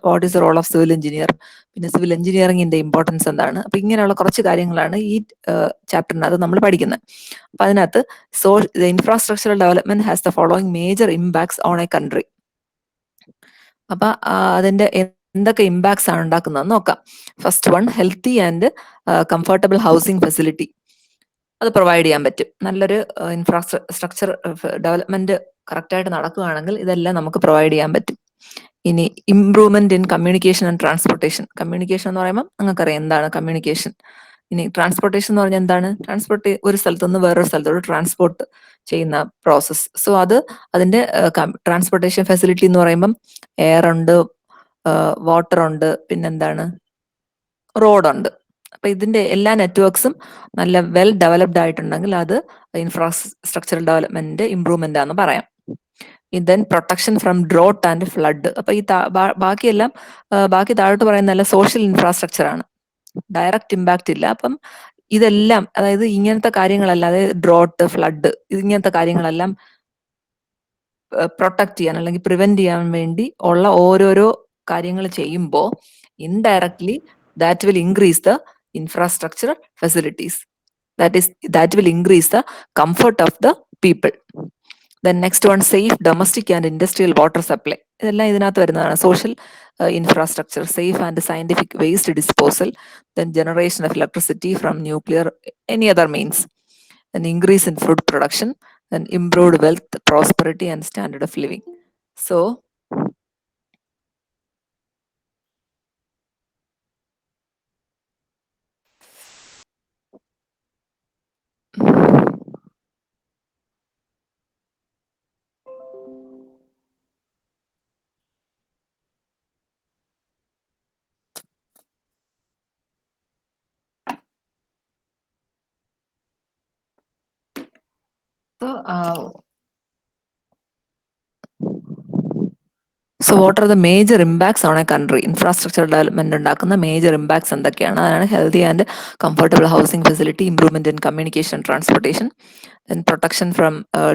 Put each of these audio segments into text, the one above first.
What is the role of civil engineer, പിന്നെ civil എഞ്ചിനീയറിംഗിന്റെ importance എന്താണ്. അപ്പൊ ഇങ്ങനെയുള്ള കുറച്ച് കാര്യങ്ങളാണ് ഈ ചാപ്റ്ററിനകത്ത് നമ്മൾ പഠിക്കുന്നത്. അപ്പൊ അതിനകത്ത് the infrastructural development has the following major impacts on A country. അപ്പൊ അതിന്റെ എന്തൊക്കെ ഇമ്പാക്ട്സ് ആണ് ഉണ്ടാക്കുന്നതെന്ന് നോക്കാം. First one, healthy and comfortable housing facility. അത് പ്രൊവൈഡ് ചെയ്യാൻ പറ്റും. നല്ലൊരു ഇൻഫ്രാസ്ട്രക്ചർ ഡെവലപ്മെന്റ് കറക്റ്റായിട്ട് നടക്കുകയാണെങ്കിൽ ഇതെല്ലാം നമുക്ക് പ്രൊവൈഡ് ചെയ്യാൻ പറ്റും. ഇനി improvement in communication and transportation. Communication എന്ന് പറയുമ്പോൾ നിങ്ങൾക്കറിയാം എന്താണ് കമ്മ്യൂണിക്കേഷൻ. ഇനി ട്രാൻസ്പോർട്ടേഷൻ എന്ന് പറഞ്ഞാൽ എന്താണ്? ഒരു സ്ഥലത്ത് നിന്ന് വേറൊരു സ്ഥലത്തോട്ട് ട്രാൻസ്പോർട്ട് ചെയ്യുന്ന പ്രോസസ്സ്. സോ അതിന്റെ ട്രാൻസ്പോർട്ടേഷൻ ഫെസിലിറ്റി എന്ന് പറയുമ്പം എയർ ഉണ്ട്, വാട്ടർ ഉണ്ട്, പിന്നെന്താണ്, റോഡുണ്ട്. അപ്പൊ ഇതിന്റെ എല്ലാ നെറ്റ്വർക്ക്സും നല്ല വെൽ ഡെവലപ്ഡ് ആയിട്ടുണ്ടെങ്കിൽ അത് ഇൻഫ്രാസ്ട്രക്ചറൽ ഡെവലപ്മെന്റിന്റെ ഇംപ്രൂവ്മെന്റ് ആണെന്ന് പറയാം. Then protection from drought and flood. അപ്പൊ ഈ ബാക്കി താഴോട്ട് പറയുന്നതല്ല സോഷ്യൽ ഇൻഫ്രാസ്ട്രക്ചർ ആണ്, ഡയറക്റ്റ് ഇമ്പാക്റ്റ് ഇല്ല. അപ്പം ഇതെല്ലാം, അതായത് ഇങ്ങനത്തെ കാര്യങ്ങളല്ല, അതായത് ഡ്രോട്ട്, ഫ്ലഡ്, ഇങ്ങനത്തെ കാര്യങ്ങളെല്ലാം പ്രൊട്ടക്ട് ചെയ്യാൻ അല്ലെങ്കിൽ പ്രിവെന്റ് ചെയ്യാൻ വേണ്ടി ഉള്ള ഓരോരോ കാര്യങ്ങൾ ചെയ്യുമ്പോൾ indirectly that will increase the infrastructural facilities, that will increase the comfort of the people. Then next one, safe domestic and industrial water supply. ഇതെല്ലാം ഇതിനകത്ത് വരുന്നതാണ്. Social infrastructure, safe and scientific waste disposal, then generation of electricity from nuclear, any other means, then increase in food production, then improved wealth, prosperity and standard of living. So So what are the major impacts on a country? Infrastructure development ഉണ്ടാക്കുന്ന major impacts എന്തൊക്കെയാണ്? അതാണ് healthy and comfortable housing facility, improvement in communication and transportation, then protection from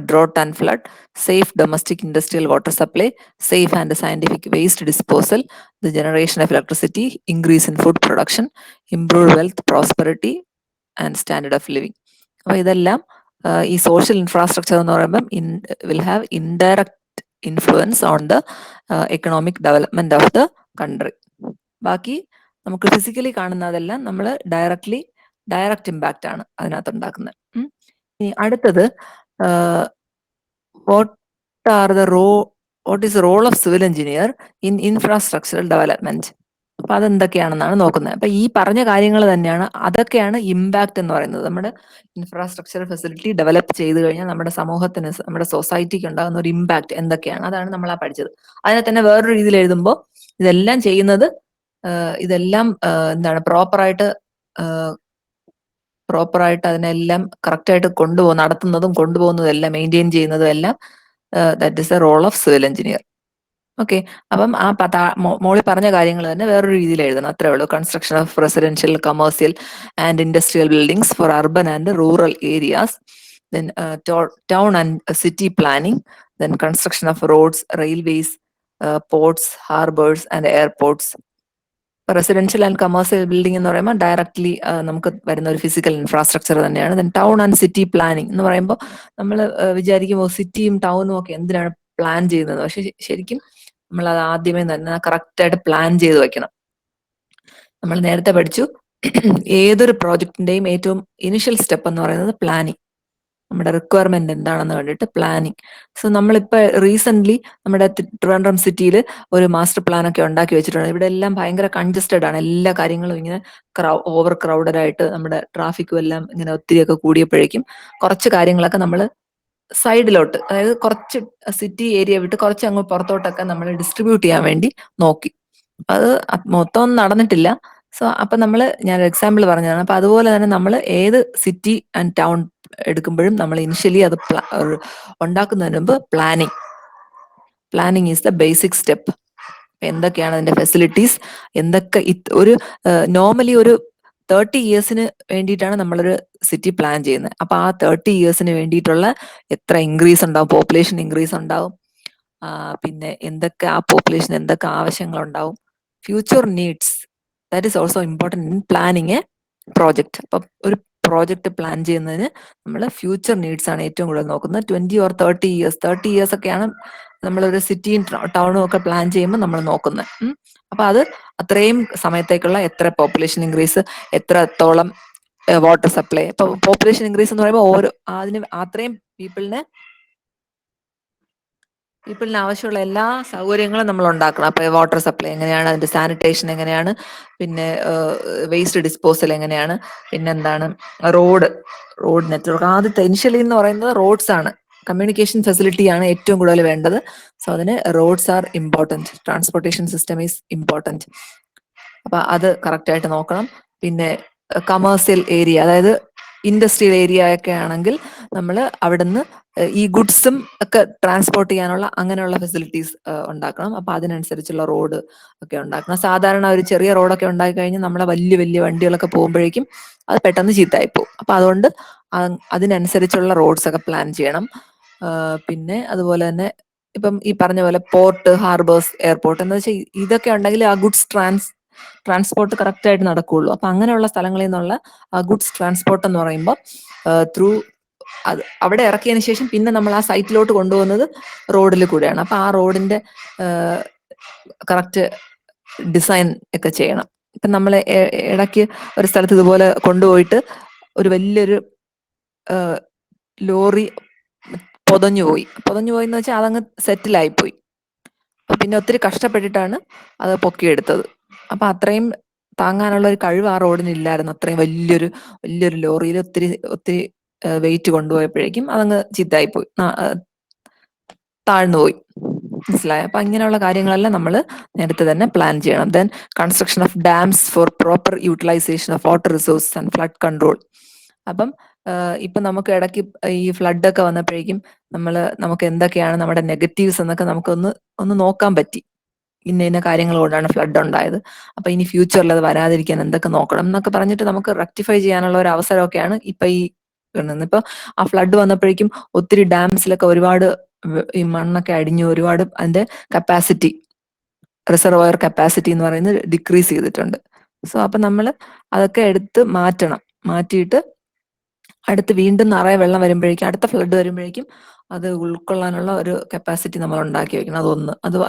drought and flood, safe domestic industrial water supply, safe and scientific waste disposal, the generation of electricity, increase in food production, improved wealth, prosperity and standard of living. അപ്പോൾ ഇതെല്ലാം ഈ social infrastructure എന്ന് പറയുമ്പം will have indirect influence on the economic development of the country. ബാക്കി നമുക്ക് physically കാണുന്നതെല്ലാം നമ്മൾ direct impact ആണ് അതിനകത്ത് ഉണ്ടാക്കുന്നത്. ഇനി അടുത്തത്, what is the role of civil engineer in infrastructural development. അപ്പൊ അതെന്തൊക്കെയാണെന്നാണ് നോക്കുന്നത്. അപ്പൊ ഈ പറഞ്ഞ കാര്യങ്ങൾ തന്നെയാണ്, അതൊക്കെയാണ് ഇമ്പാക്ട് എന്ന് പറയുന്നത്. നമ്മുടെ ഇൻഫ്രാസ്ട്രക്ചർ ഫെസിലിറ്റി ഡെവലപ്പ് ചെയ്ത് കഴിഞ്ഞാൽ നമ്മുടെ സമൂഹത്തിന്, നമ്മുടെ സൊസൈറ്റിക്ക് ഉണ്ടാകുന്ന ഒരു ഇമ്പാക്ട് എന്തൊക്കെയാണ്, അതാണ് നമ്മൾ പഠിച്ചത്. അതിനെ തന്നെ വേറൊരു രീതിയിൽ എഴുതുമ്പോൾ ഇതെല്ലാം ചെയ്യുന്നത്, എന്താണ് പ്രോപ്പറായിട്ട് അതിനെല്ലാം കറക്റ്റായിട്ട് നടത്തുന്നതും കൊണ്ടുപോകുന്നതും എല്ലാം മെയിൻറ്റെയിൻ ചെയ്യുന്നതും എല്ലാം that is the role of civil engineer. Okay, അപ്പം മോളി പറഞ്ഞ കാര്യങ്ങൾ തന്നെ വേറൊരു രീതിയിൽ എഴുതണം, അത്രേ ഉള്ളൂ. Construction of residential, commercial and industrial buildings four urban and rural areas, then town and city planning, then construction of roads, railways, ports, harbors and airports. Residential and commercial building എന്ന് പറയുമ്പോൾ ഡയറക്ട്ലി നമുക്ക് വരുന്ന ഒരു physical infrastructure തന്നെയാണ്. Then town and city planning എന്ന് പറയുമ്പോൾ നമ്മൾ വിചാരിക്കുമ്പോൾ സിറ്റിയും ടൗണും ഒക്കെ എന്തിനാണ് പ്ലാൻ ചെയ്യുന്നത്, പക്ഷെ ശരിക്കും നമ്മൾ അത് ആദ്യമേ തന്നെ കറക്റ്റായിട്ട് പ്ലാൻ ചെയ്ത് വെക്കണം. നമ്മൾ നേരത്തെ പഠിച്ചു, ഏതൊരു പ്രോജക്റ്റിന്റെയും ഏറ്റവും ഇനിഷ്യൽ സ്റ്റെപ്പ് എന്ന് പറയുന്നത് പ്ലാനിങ്. നമ്മുടെ റിക്വയർമെന്റ് എന്താണെന്ന് കണ്ടിട്ട് പ്ലാനിങ്. സോ നമ്മളിപ്പോൾ റീസെന്റ് നമ്മുടെ ട്രിവാൻഡ്രം സിറ്റിയിൽ ഒരു മാസ്റ്റർ പ്ലാൻ ഒക്കെ ഉണ്ടാക്കി വെച്ചിട്ടുണ്ട്. ഇവിടെ എല്ലാം ഭയങ്കര കൺജസ്റ്റഡ് ആണ്, എല്ലാ കാര്യങ്ങളും ഇങ്ങനെ ഓവർ ക്രൗഡഡ് ആയിട്ട്, നമ്മുടെ ട്രാഫിക്കും എല്ലാം ഇങ്ങനെ ഒത്തിരിയൊക്കെ കൂടിയപ്പോഴേക്കും കുറച്ച് കാര്യങ്ങളൊക്കെ നമ്മൾ സൈഡിലോട്ട്, അതായത് കുറച്ച് സിറ്റി ഏരിയ വിട്ട് കുറച്ച് അങ്ങ് പുറത്തോട്ടൊക്കെ നമ്മൾ ഡിസ്ട്രിബ്യൂട്ട് ചെയ്യാൻ വേണ്ടി നോക്കി. അത് മൊത്തം ഒന്നും നടന്നിട്ടില്ല. സോ അപ്പൊ ഞാൻ എക്സാമ്പിൾ പറഞ്ഞതാണ്. അപ്പൊ അതുപോലെ തന്നെ നമ്മൾ ഏത് സിറ്റി ആൻഡ് ടൗൺ എടുക്കുമ്പോഴും നമ്മൾ ഇനിഷ്യലി അത് ഉണ്ടാക്കുന്നതിന് മുമ്പ് planning is the basic step. എന്തൊക്കെയാണ് അതിന്റെ ഫെസിലിറ്റീസ്, എന്തൊക്കെ ഒരു നോർമലി ഒരു 30 ഇയേഴ്സിന് വേണ്ടിയിട്ടാണ് നമ്മളൊരു സിറ്റി പ്ലാൻ ചെയ്യുന്നത്. അപ്പൊ ആ 30 ഇയേഴ്സിന് വേണ്ടിയിട്ടുള്ള എത്ര ഇൻക്രീസ് ഉണ്ടാവും, പോപ്പുലേഷൻ ഇൻക്രീസ് ഉണ്ടാവും, പിന്നെ എന്തൊക്കെ ആ പോപ്പുലേഷൻ എന്തൊക്കെ ആവശ്യങ്ങൾ ഉണ്ടാവും, future needs that is also important in planning A project. അപ്പം ഒരു പ്രോജക്റ്റ് പ്ലാൻ ചെയ്യുന്നതിന് നമ്മൾ ഫ്യൂച്ചർ നീഡ്സ് ആണ് ഏറ്റവും കൂടുതൽ നോക്കുന്നത്. 20 or 30 years, 30 years ഒക്കെയാണ് നമ്മളൊരു സിറ്റിയും ടൗണും ഒക്കെ പ്ലാൻ ചെയ്യുമ്പോൾ നമ്മൾ നോക്കുന്നത്. അപ്പൊ അത് അത്രയും സമയത്തേക്കുള്ള എത്ര പോപ്പുലേഷൻ ഇൻക്രീസ്, എത്രത്തോളം വാട്ടർ സപ്ലൈ. ഇപ്പൊ പോപ്പുലേഷൻ ഇൻക്രീസ് എന്ന് പറയുമ്പോൾ ഓരോ അതിന് അത്രയും പീപ്പിളിന് ആവശ്യമുള്ള എല്ലാ സൗകര്യങ്ങളും നമ്മൾ ഉണ്ടാക്കണം. അപ്പൊ വാട്ടർ സപ്ലൈ എങ്ങനെയാണ്, അതിന്റെ സാനിറ്റേഷൻ എങ്ങനെയാണ്, പിന്നെ വേസ്റ്റ് ഡിസ്പോസൽ എങ്ങനെയാണ്, പിന്നെന്താണ് റോഡ് നെറ്റ്വർക്ക്. ആദ്യത്തെ ഇനിഷ്യലി എന്ന് പറയുന്നത് റോഡ്സ് ആണ്. കമ്മ്യൂണിക്കേഷൻ ഫെസിലിറ്റി ആണ് ഏറ്റവും കൂടുതൽ വേണ്ടത്. സോ അതിന് roads are important, transportation system is important. അപ്പൊ അത് കറക്റ്റ് ആയിട്ട് നോക്കണം. പിന്നെ കമേഴ്സ്യൽ ഏരിയ, അതായത് ഇൻഡസ്ട്രിയൽ ഏരിയ ഒക്കെ ആണെങ്കിൽ നമ്മൾ അവിടുന്ന് ഈ ഗുഡ്സും ഒക്കെ ട്രാൻസ്പോർട്ട് ചെയ്യാനുള്ള അങ്ങനെയുള്ള ഫെസിലിറ്റീസ് ഉണ്ടാക്കണം. അപ്പൊ അതിനനുസരിച്ചുള്ള റോഡ് ഒക്കെ ഉണ്ടാക്കണം. സാധാരണ ഒരു ചെറിയ റോഡൊക്കെ ഉണ്ടാക്കി കഴിഞ്ഞാൽ നമ്മളെ വലിയ വലിയ വണ്ടികളൊക്കെ പോകുമ്പോഴേക്കും അത് പെട്ടെന്ന് ചീത്തയായി പോകും. അപ്പൊ അതുകൊണ്ട് അതിനനുസരിച്ചുള്ള റോഡ്സ് ഒക്കെ പ്ലാൻ ചെയ്യണം. പിന്നെ അതുപോലെ തന്നെ ഇപ്പം ഈ പറഞ്ഞ പോലെ പോർട്ട്, ഹാർബേഴ്സ്, എയർപോർട്ട് എന്ന് വെച്ചാൽ ഇതൊക്കെ ഉണ്ടെങ്കിൽ ആ ഗുഡ്സ് ട്രാൻസ്പോർട്ട് കറക്റ്റ് ആയിട്ട് നടക്കുകയുള്ളൂ. അപ്പൊ അങ്ങനെയുള്ള സ്ഥലങ്ങളിൽ നിന്നുള്ള ഗുഡ്സ് ട്രാൻസ്പോർട്ട് എന്ന് പറയുമ്പോൾ ത്രൂ അത് അവിടെ ഇറക്കിയതിന് ശേഷം പിന്നെ നമ്മൾ ആ സൈറ്റിലോട്ട് കൊണ്ടുപോകുന്നത് റോഡിൽ കൂടെയാണ്. അപ്പൊ ആ റോഡിന്റെ കറക്റ്റ് ഡിസൈൻ ഒക്കെ ചെയ്യണം. ഇപ്പൊ നമ്മൾ ഇടയ്ക്ക് ഒരു സ്ഥലത്ത് ഇതുപോലെ കൊണ്ടുപോയിട്ട് ഒരു വലിയൊരു ലോറി പൊതഞ്ഞു പോയി എന്ന് വെച്ചാൽ അതങ്ങ് സെറ്റിലായി പോയി. പിന്നെ ഒത്തിരി കഷ്ടപ്പെട്ടിട്ടാണ് അത് പൊക്കിയെടുത്തത്. അപ്പൊ അത്രയും താങ്ങാനുള്ള ഒരു കഴിവ് ആ റോഡിന് ഇല്ലായിരുന്നു. അത്രയും വലിയൊരു ലോറിയിൽ ഒത്തിരി വെയിറ്റ് കൊണ്ടുപോയപ്പോഴേക്കും അതങ്ങ് ചീത്തായി പോയി, താഴ്ന്നുപോയി. മനസ്സിലായോ? അപ്പൊ ഇങ്ങനെയുള്ള കാര്യങ്ങളെല്ലാം നമ്മൾ നേരത്തെ തന്നെ പ്ലാൻ ചെയ്യണം. Then construction of dams for proper utilisation of water resource and flood control. അപ്പം ഇപ്പൊ നമുക്ക് ഇടയ്ക്ക് ഈ ഫ്ലഡ് ഒക്കെ വന്നപ്പോഴേക്കും നമുക്ക് എന്തൊക്കെയാണ് നമ്മുടെ നെഗറ്റീവ്സ് എന്നൊക്കെ ഒന്ന് നോക്കാൻ പറ്റി. ഇന്ന കാര്യങ്ങൾ കൊണ്ടാണ് ഫ്ലഡ് ഉണ്ടായത്. അപ്പൊ ഇനി ഫ്യൂച്ചറിൽ അത് വരാതിരിക്കാൻ എന്തൊക്കെ നോക്കണം എന്നൊക്കെ പറഞ്ഞിട്ട് നമുക്ക് റെക്ടിഫൈ ചെയ്യാനുള്ള ഒരു അവസരമൊക്കെയാണ് ഇപ്പൊ ഇപ്പൊ ആ ഫ്ലഡ് വന്നപ്പോഴേക്കും ഒത്തിരി ഡാംസിലൊക്കെ ഒരുപാട് ഈ മണ്ണൊക്കെ അടിഞ്ഞു ഒരുപാട് അതിന്റെ കപ്പാസിറ്റി, റിസർവോയർ കപ്പാസിറ്റി എന്ന് പറയുന്നത് ഡിക്രീസ് ചെയ്തിട്ടുണ്ട്. സോ അപ്പൊ നമ്മൾ അതൊക്കെ എടുത്ത് മാറ്റിയിട്ട് അടുത്ത് വീണ്ടും നിറയെ വെള്ളം വരുമ്പോഴേക്കും, അടുത്ത ഫ്ലഡ് വരുമ്പോഴേക്കും അത് ഉൾക്കൊള്ളാനുള്ള ഒരു കപ്പാസിറ്റി നമ്മൾ ഉണ്ടാക്കി വെക്കണം.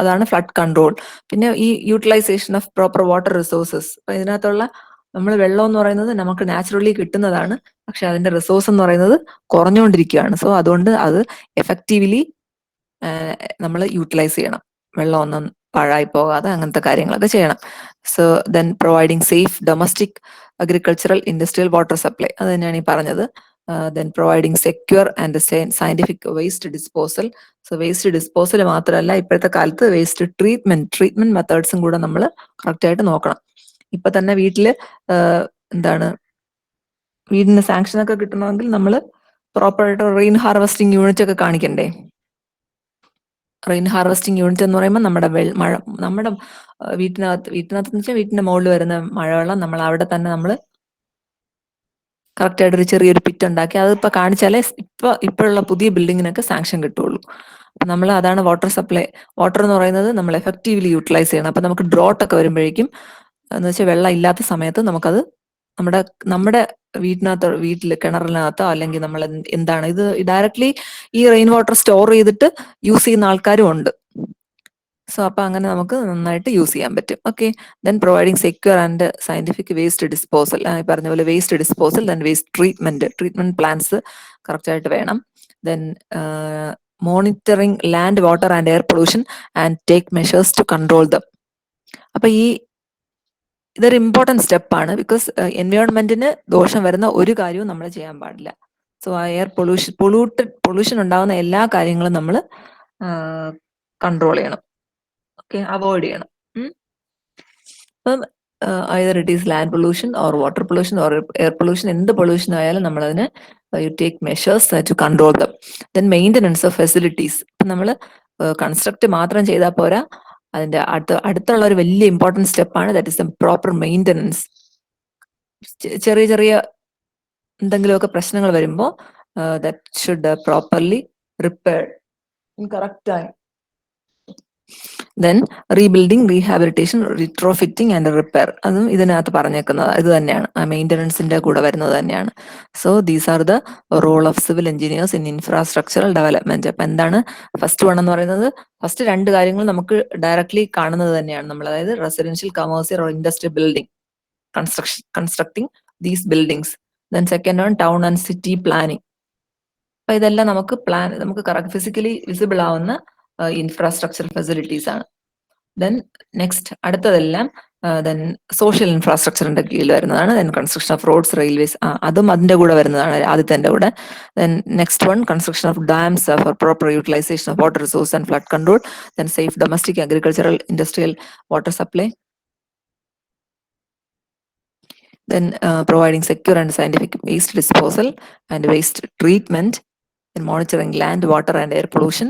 അതാണ് ഫ്ലഡ് കൺട്രോൾ. പിന്നെ ഈ utilisation of proper water resources. അപ്പൊ ഇതിനകത്തുള്ള നമ്മൾ വെള്ളം എന്ന് പറയുന്നത് നമുക്ക് നാച്ചുറലി കിട്ടുന്നതാണ്. പക്ഷെ അതിന്റെ റിസോഴ്സ് എന്ന് പറയുന്നത് കുറഞ്ഞുകൊണ്ടിരിക്കുകയാണ്. സോ അതുകൊണ്ട് അത് എഫക്റ്റീവ്ലി നമ്മൾ യൂട്ടിലൈസ് ചെയ്യണം. വെള്ളം ഒന്നും പാഴായി പോകാതെ അങ്ങനത്തെ കാര്യങ്ങളൊക്കെ ചെയ്യണം. So then providing safe domestic agricultural industrial water supply, അത് തന്നെയാണ് ഈ പറഞ്ഞത്. Then providing secure and scientific waste disposal. So waste disposal മാത്രമല്ല, ഇപ്പോഴത്തെ കാലത്ത് വേസ്റ്റ് ട്രീറ്റ്മെന്റ് മെത്തേഡ്സും കൂടെ നമ്മൾ കറക്റ്റ് ആയിട്ട് നോക്കണം. ഇപ്പൊ തന്നെ വീടിന് സാങ്ഷൻ ഒക്കെ കിട്ടണമെങ്കിൽ നമ്മൾ പ്രോപ്പർ ആയിട്ട് റെയിൻ ഹാർവെസ്റ്റിംഗ് യൂണിറ്റ് ഒക്കെ കാണിക്കണ്ടേ? റെയിൻ ഹാർവെസ്റ്റിംഗ് യൂണിറ്റ് എന്ന് പറയുമ്പോൾ നമ്മുടെ വീട്ടിനകത്ത് വെച്ചാൽ വീട്ടിന്റെ മുകളിൽ വരുന്ന മഴവെള്ളം നമ്മൾ അവിടെ തന്നെ നമ്മൾ കറക്റ്റ് ആയിട്ട് ഒരു ചെറിയൊരു പിറ്റ് ഉണ്ടാക്കി അതിപ്പോ കാണിച്ചാലേ ഇപ്പോഴുള്ള പുതിയ ബിൽഡിങ്ങിനൊക്കെ സാങ്ഷൻ കിട്ടുള്ളൂ. അപ്പൊ നമ്മൾ അതാണ് വാട്ടർ എന്ന് പറയുന്നത് നമ്മൾ എഫക്റ്റീവ്ലി യൂട്ടിലൈസ് ചെയ്യണം. അപ്പൊ നമുക്ക് ഡ്രോട്ട് ഒക്കെ വരുമ്പോഴേക്കും എന്ന് വെച്ചാൽ വെള്ളം ഇല്ലാത്ത സമയത്ത് നമുക്കത് നമ്മുടെ വീട്ടിൽ കിണറിനകത്തോ അല്ലെങ്കിൽ നമ്മൾ എന്താണ് ഇത് ഡയറക്ട്ലി ഈ റെയിൻ വാട്ടർ സ്റ്റോർ ചെയ്തിട്ട് യൂസ് ചെയ്യുന്ന ആൾക്കാരും ഉണ്ട്. സോ അപ്പൊ അങ്ങനെ നമുക്ക് നന്നായിട്ട് യൂസ് ചെയ്യാൻ പറ്റും. Okay, then providing secure and scientific waste disposal. പറഞ്ഞ പോലെ waste disposal, then waste treatment plans correct ആയിട്ട് വേണം. Then monitoring land, water and air pollution and take measures to control them. അപ്പൊ ഇതൊരു ഇമ്പോർട്ടൻറ്റ് സ്റ്റെപ്പാണ്. ബിക്കോസ് എൻവയോൺമെന്റിന് ദോഷം വരുന്ന ഒരു കാര്യവും നമ്മൾ ചെയ്യാൻ പാടില്ല. സോ ആ എയർ പൊല്യൂഷൻ ഉണ്ടാകുന്ന എല്ലാ കാര്യങ്ങളും നമ്മൾ കൺട്രോൾ ചെയ്യണം. ഓക്കെ, അവോയ്ഡ് ചെയ്യണം. അപ്പം either it is land pollution or water pollution or air pollution, എന്ത് പൊല്യൂഷൻ ആയാലും നമ്മളതിനെ you take measures to control them. Then maintenance of facilities. നമ്മൾ കൺസ്ട്രക്ട് മാത്രം ചെയ്താൽ പോരാ, അതിന്റെ അടുത്തുള്ള ഒരു വലിയ ഇമ്പോർട്ടൻറ്റ് സ്റ്റെപ്പാണ് that is the proper maintenance. ചെറിയ എന്തെങ്കിലുമൊക്കെ പ്രശ്നങ്ങൾ വരുമ്പോൾ that should properly repaired in correct time. Then rebuilding, rehabilitation, retrofitting and repair, അതും ഇതിനകത്ത് പറഞ്ഞേക്കുന്നത് ഇത് തന്നെയാണ്, ആ മെയിൻ്റനൻസിന്റെ കൂടെ വരുന്നത് തന്നെയാണ്. So these are the role of civil engineers in infrastructural development. അപ്പൊ എന്താണ് ഫസ്റ്റ് വൺ എന്ന് പറയുന്നത്? ഫസ്റ്റ് രണ്ട് കാര്യങ്ങൾ നമുക്ക് ഡയറക്ട്ലി കാണുന്നത് തന്നെയാണ് നമ്മൾ, അതായത് residential, commercial or industrial building constructing these buildings. Then second one town and city planning. അപ്പൊ ഇതെല്ലാം നമുക്ക് കറക്റ്റ് ഫിസിക്കലി വിസിബിൾ ആവുന്ന ഇൻഫ്രാസ്ട്രക്ചർ ഫെസിലിറ്റീസ് ആണ്. ദെൻ നെക്സ്റ്റ് അടുത്തതെല്ലാം ദെൻ സോഷ്യൽ ഇൻഫ്രാസ്ട്രക്ചറിന്റെ കീഴിൽ വരുന്നതാണ്. Then construction of roads, railways, അതും അതിന്റെ കൂടെ വരുന്നതാണ്, ആദ്യത്തെ കൂടെ. Then next one construction of dams for proper utilisation of water resource and flood control. Then safe domestic, agricultural, industrial water supply. Then providing secure and scientific waste disposal and waste treatment, and monitoring land, water and air pollution,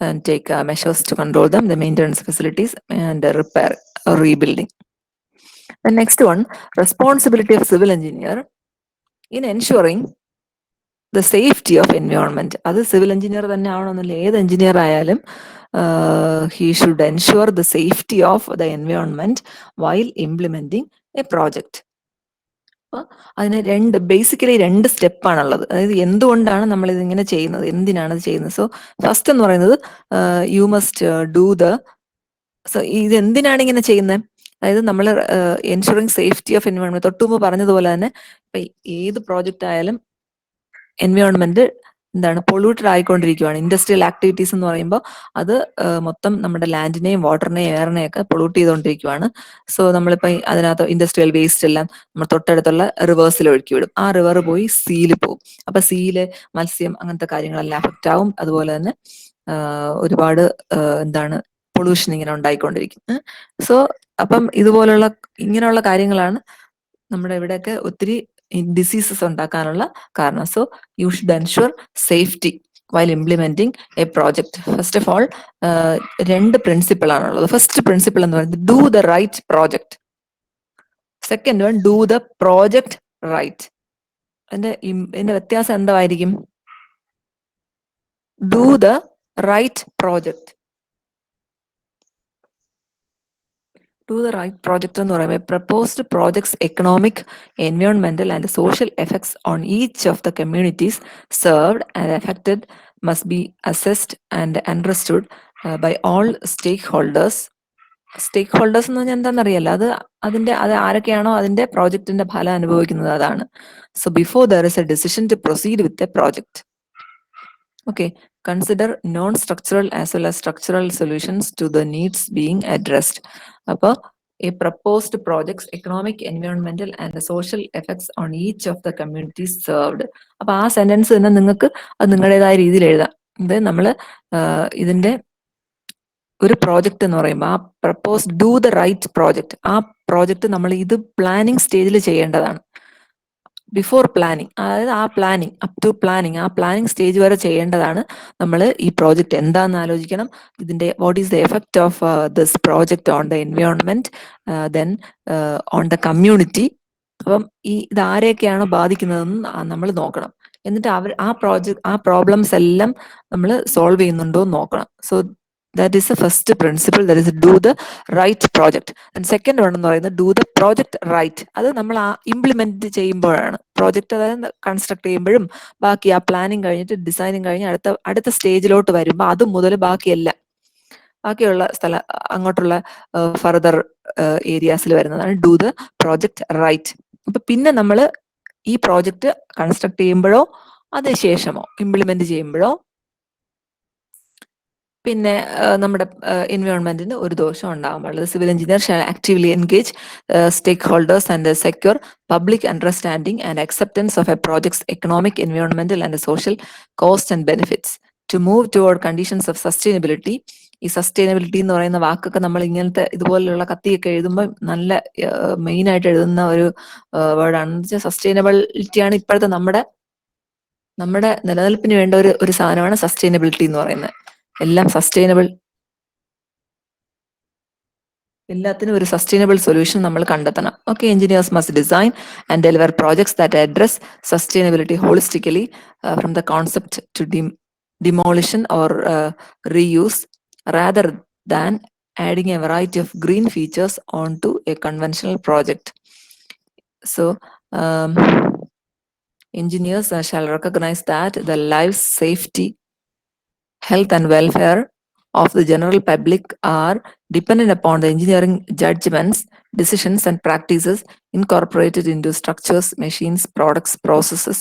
and take measures to control them, the maintenance facilities, and repair or rebuilding. The next one, responsibility of civil engineer in ensuring the safety of environment. അത് civil engineer തന്നെ ആവണമെന്നില്ല, ഏത് engineer ആയാലും he should ensure the safety of the environment while implementing a project. അതിന് basically രണ്ട് സ്റ്റെപ്പാണുള്ളത്. അതായത് എന്തുകൊണ്ടാണ് നമ്മൾ ഇതിങ്ങനെ ചെയ്യുന്നത്, എന്തിനാണ് ഇത് ചെയ്യുന്നത്. സോ ഫസ്റ്റ് എന്ന് പറയുന്നത് യു മസ്റ്റ് ഡു ഇത് എന്തിനാണ് ഇങ്ങനെ ചെയ്യുന്നത്, അതായത് നമ്മൾ എൻഷുറിങ് സേഫ്റ്റി ഓഫ് എൻവയോൺമെന്റ്, തൊട്ടുമുമ്പ് പറഞ്ഞതുപോലെ തന്നെ ഇപ്പൊ ഏത് പ്രോജക്റ്റ് ആയാലും എൻവയോൺമെന്റ് എന്താണ് പൊള്യൂട്ടഡ് ആയിക്കൊണ്ടിരിക്കുകയാണ്. ഇൻഡസ്ട്രിയൽ ആക്ടിവിറ്റീസ് എന്ന് പറയുമ്പോൾ അത് മൊത്തം നമ്മുടെ ലാൻഡിനെയും വാട്ടറിനെയും എയറിനെയും ഒക്കെ പൊള്യൂട്ട് ചെയ്തുകൊണ്ടിരിക്കുകയാണ്. സോ നമ്മളിപ്പോ അതിനകത്ത് ഇൻഡസ്ട്രിയൽ വേസ്റ്റ് എല്ലാം നമ്മൾ തൊട്ടടുത്തുള്ള റിവേഴ്സിൽ ഒഴുക്കി വിടും. ആ റിവർ പോയി സീയിൽ പോകും. അപ്പൊ സീയില് മത്സ്യം അങ്ങനത്തെ കാര്യങ്ങളെല്ലാം അഫക്റ്റ് ആവും. അതുപോലെ തന്നെ ഒരുപാട് എന്താണ് പൊള്യൂഷൻ ഇങ്ങനെ ഉണ്ടായിക്കൊണ്ടിരിക്കും. സോ അപ്പം ഇങ്ങനെയുള്ള കാര്യങ്ങളാണ് നമ്മുടെ ഇവിടെയൊക്കെ ഒത്തിരി ഡിസീസസ് ഉണ്ടാക്കാനുള്ള കാരണം. So you should ensure safety while implementing a project. First of all രണ്ട് പ്രിൻസിപ്പിൾ ആണുള്ളത്. ഫസ്റ്റ് പ്രിൻസിപ്പിൾ എന്ന് പറയുന്നത് do the right project. Second one do the project right. അതിന്റെ വ്യത്യാസം എന്തായിരിക്കും? Do the right project. Do the right project എന്ന് പറയുമ്പോൾ proposed projects economic, environmental and social effects on each of the communities served and affected must be assessed and understood by all stakeholders. സ്റ്റേക്ക് എന്ന് പറഞ്ഞാൽ എന്താണെന്നറിയാലോ, അത് ആരൊക്കെയാണോ അതിന്റെ പ്രോജക്റ്റിന്റെ ഫലം അനുഭവിക്കുന്നത് അതാണ്. So before there is a decision to proceed with a project. Okay, consider non-structural as well as structural solutions to the needs being addressed. അപ്പോൾ a proposed projects economic, environmental and social effects on each of the communities served. അപ്പൊ ആ sentence തന്നെ നിങ്ങൾക്ക് അത് നിങ്ങളുടേതായ രീതിയിൽ എഴുതാം. ഇത് നമ്മൾ ഇതിന്റെ ഒരു പ്രോജക്റ്റ് എന്ന് പറയുമ്പോൾ ആ propose do the right project, ആ പ്രോജക്റ്റ് നമ്മൾ ഇത് പ്ലാനിങ് സ്റ്റേജിൽ ചെയ്യേണ്ടതാണ്. ബിഫോർ പ്ലാനിങ്, അതായത് ആ പ്ലാനിങ് അപ് ടു പ്ലാനിങ്, ആ പ്ലാനിങ് സ്റ്റേജ് വരെ ചെയ്യേണ്ടതാണ്. നമ്മൾ ഈ പ്രോജക്റ്റ് എന്താണെന്ന് ആലോചിക്കണം, ഇതിന്റെ what is the effect of this project on the environment, then on the community. അപ്പം ഇത് ആരെയൊക്കെയാണോ ബാധിക്കുന്നതെന്ന് നമ്മൾ നോക്കണം. എന്നിട്ട് ആ പ്രോബ്ലംസ് എല്ലാം നമ്മൾ സോൾവ് ചെയ്യുന്നുണ്ടോ എന്ന് നോക്കണം. So that is the first principle, that is do the right project. And second one എന്ന് പറയുന്നത് do the project right. അത് നമ്മൾ ഇംപ്ലിമെന്റ് ചെയ്യുമ്പോഴാണ് പ്രോജക്റ്റ്, അതായത് കൺസ്ട്രക്ട് ചെയ്യുമ്പോഴും ബാക്കി ആ പ്ലാനിങ് കഴിഞ്ഞിട്ട് ഡിസൈനിങ് കഴിഞ്ഞ് അടുത്ത സ്റ്റേജിലോട്ട് വരുമ്പോൾ അത് മുതൽ ബാക്കിയുള്ള അങ്ങോട്ടുള്ള ഫർദർ ഏരിയാസിൽ വരുന്നതാണ് ഡു ദ പ്രോജക്റ്റ് റൈറ്റ്. അപ്പൊ പിന്നെ നമ്മൾ ഈ പ്രോജക്റ്റ് കൺസ്ട്രക്ട് ചെയ്യുമ്പോഴോ അതിനുശേഷമോ ഇംപ്ലിമെന്റ് ചെയ്യുമ്പോഴോ പിന്നെ നമ്മുടെ എൻവയോൺമെന്റിന് ഒരു ദോഷം ഉണ്ടാകാൻ പാടില്ല. Civil engineer shall actively engage stakeholders and secure public understanding and acceptance of a projects economic, എൻവയോൺമെന്റൽ and social cost and benefits to move toward conditions of sustainability. ഈ സസ്റ്റൈനബിലിറ്റി എന്ന് പറയുന്ന വാക്കൊക്കെ നമ്മൾ ഇങ്ങനത്തെ ഇതുപോലുള്ള കത്തിയൊക്കെ എഴുതുമ്പോൾ നല്ല മെയിൻ ആയിട്ട് എഴുതുന്ന ഒരു വേർഡാണ്. സസ്റ്റൈനബിലിറ്റിയാണ് ഇപ്പോഴത്തെ നമ്മുടെ നിലനിൽപ്പിന് വേണ്ട ഒരു സാധനമാണ് സസ്റ്റൈനബിലിറ്റി എന്ന് പറയുന്നത്. എല്ലാം എല്ലാത്തിനും ഒരു സസ്റ്റൈനബിൾ സൊല്യൂഷൻ നമ്മൾ കണ്ടെത്തണം. Okay, engineers must design and deliver projects that address sustainability holistically from the concept to demolition or reuse, rather than adding a variety of green features onto a conventional project. So, engineers shall recognize that the life, safety, health, and welfare of the general public are dependent upon the engineering judgments, decisions, and practices incorporated into structures, machines, products, processes,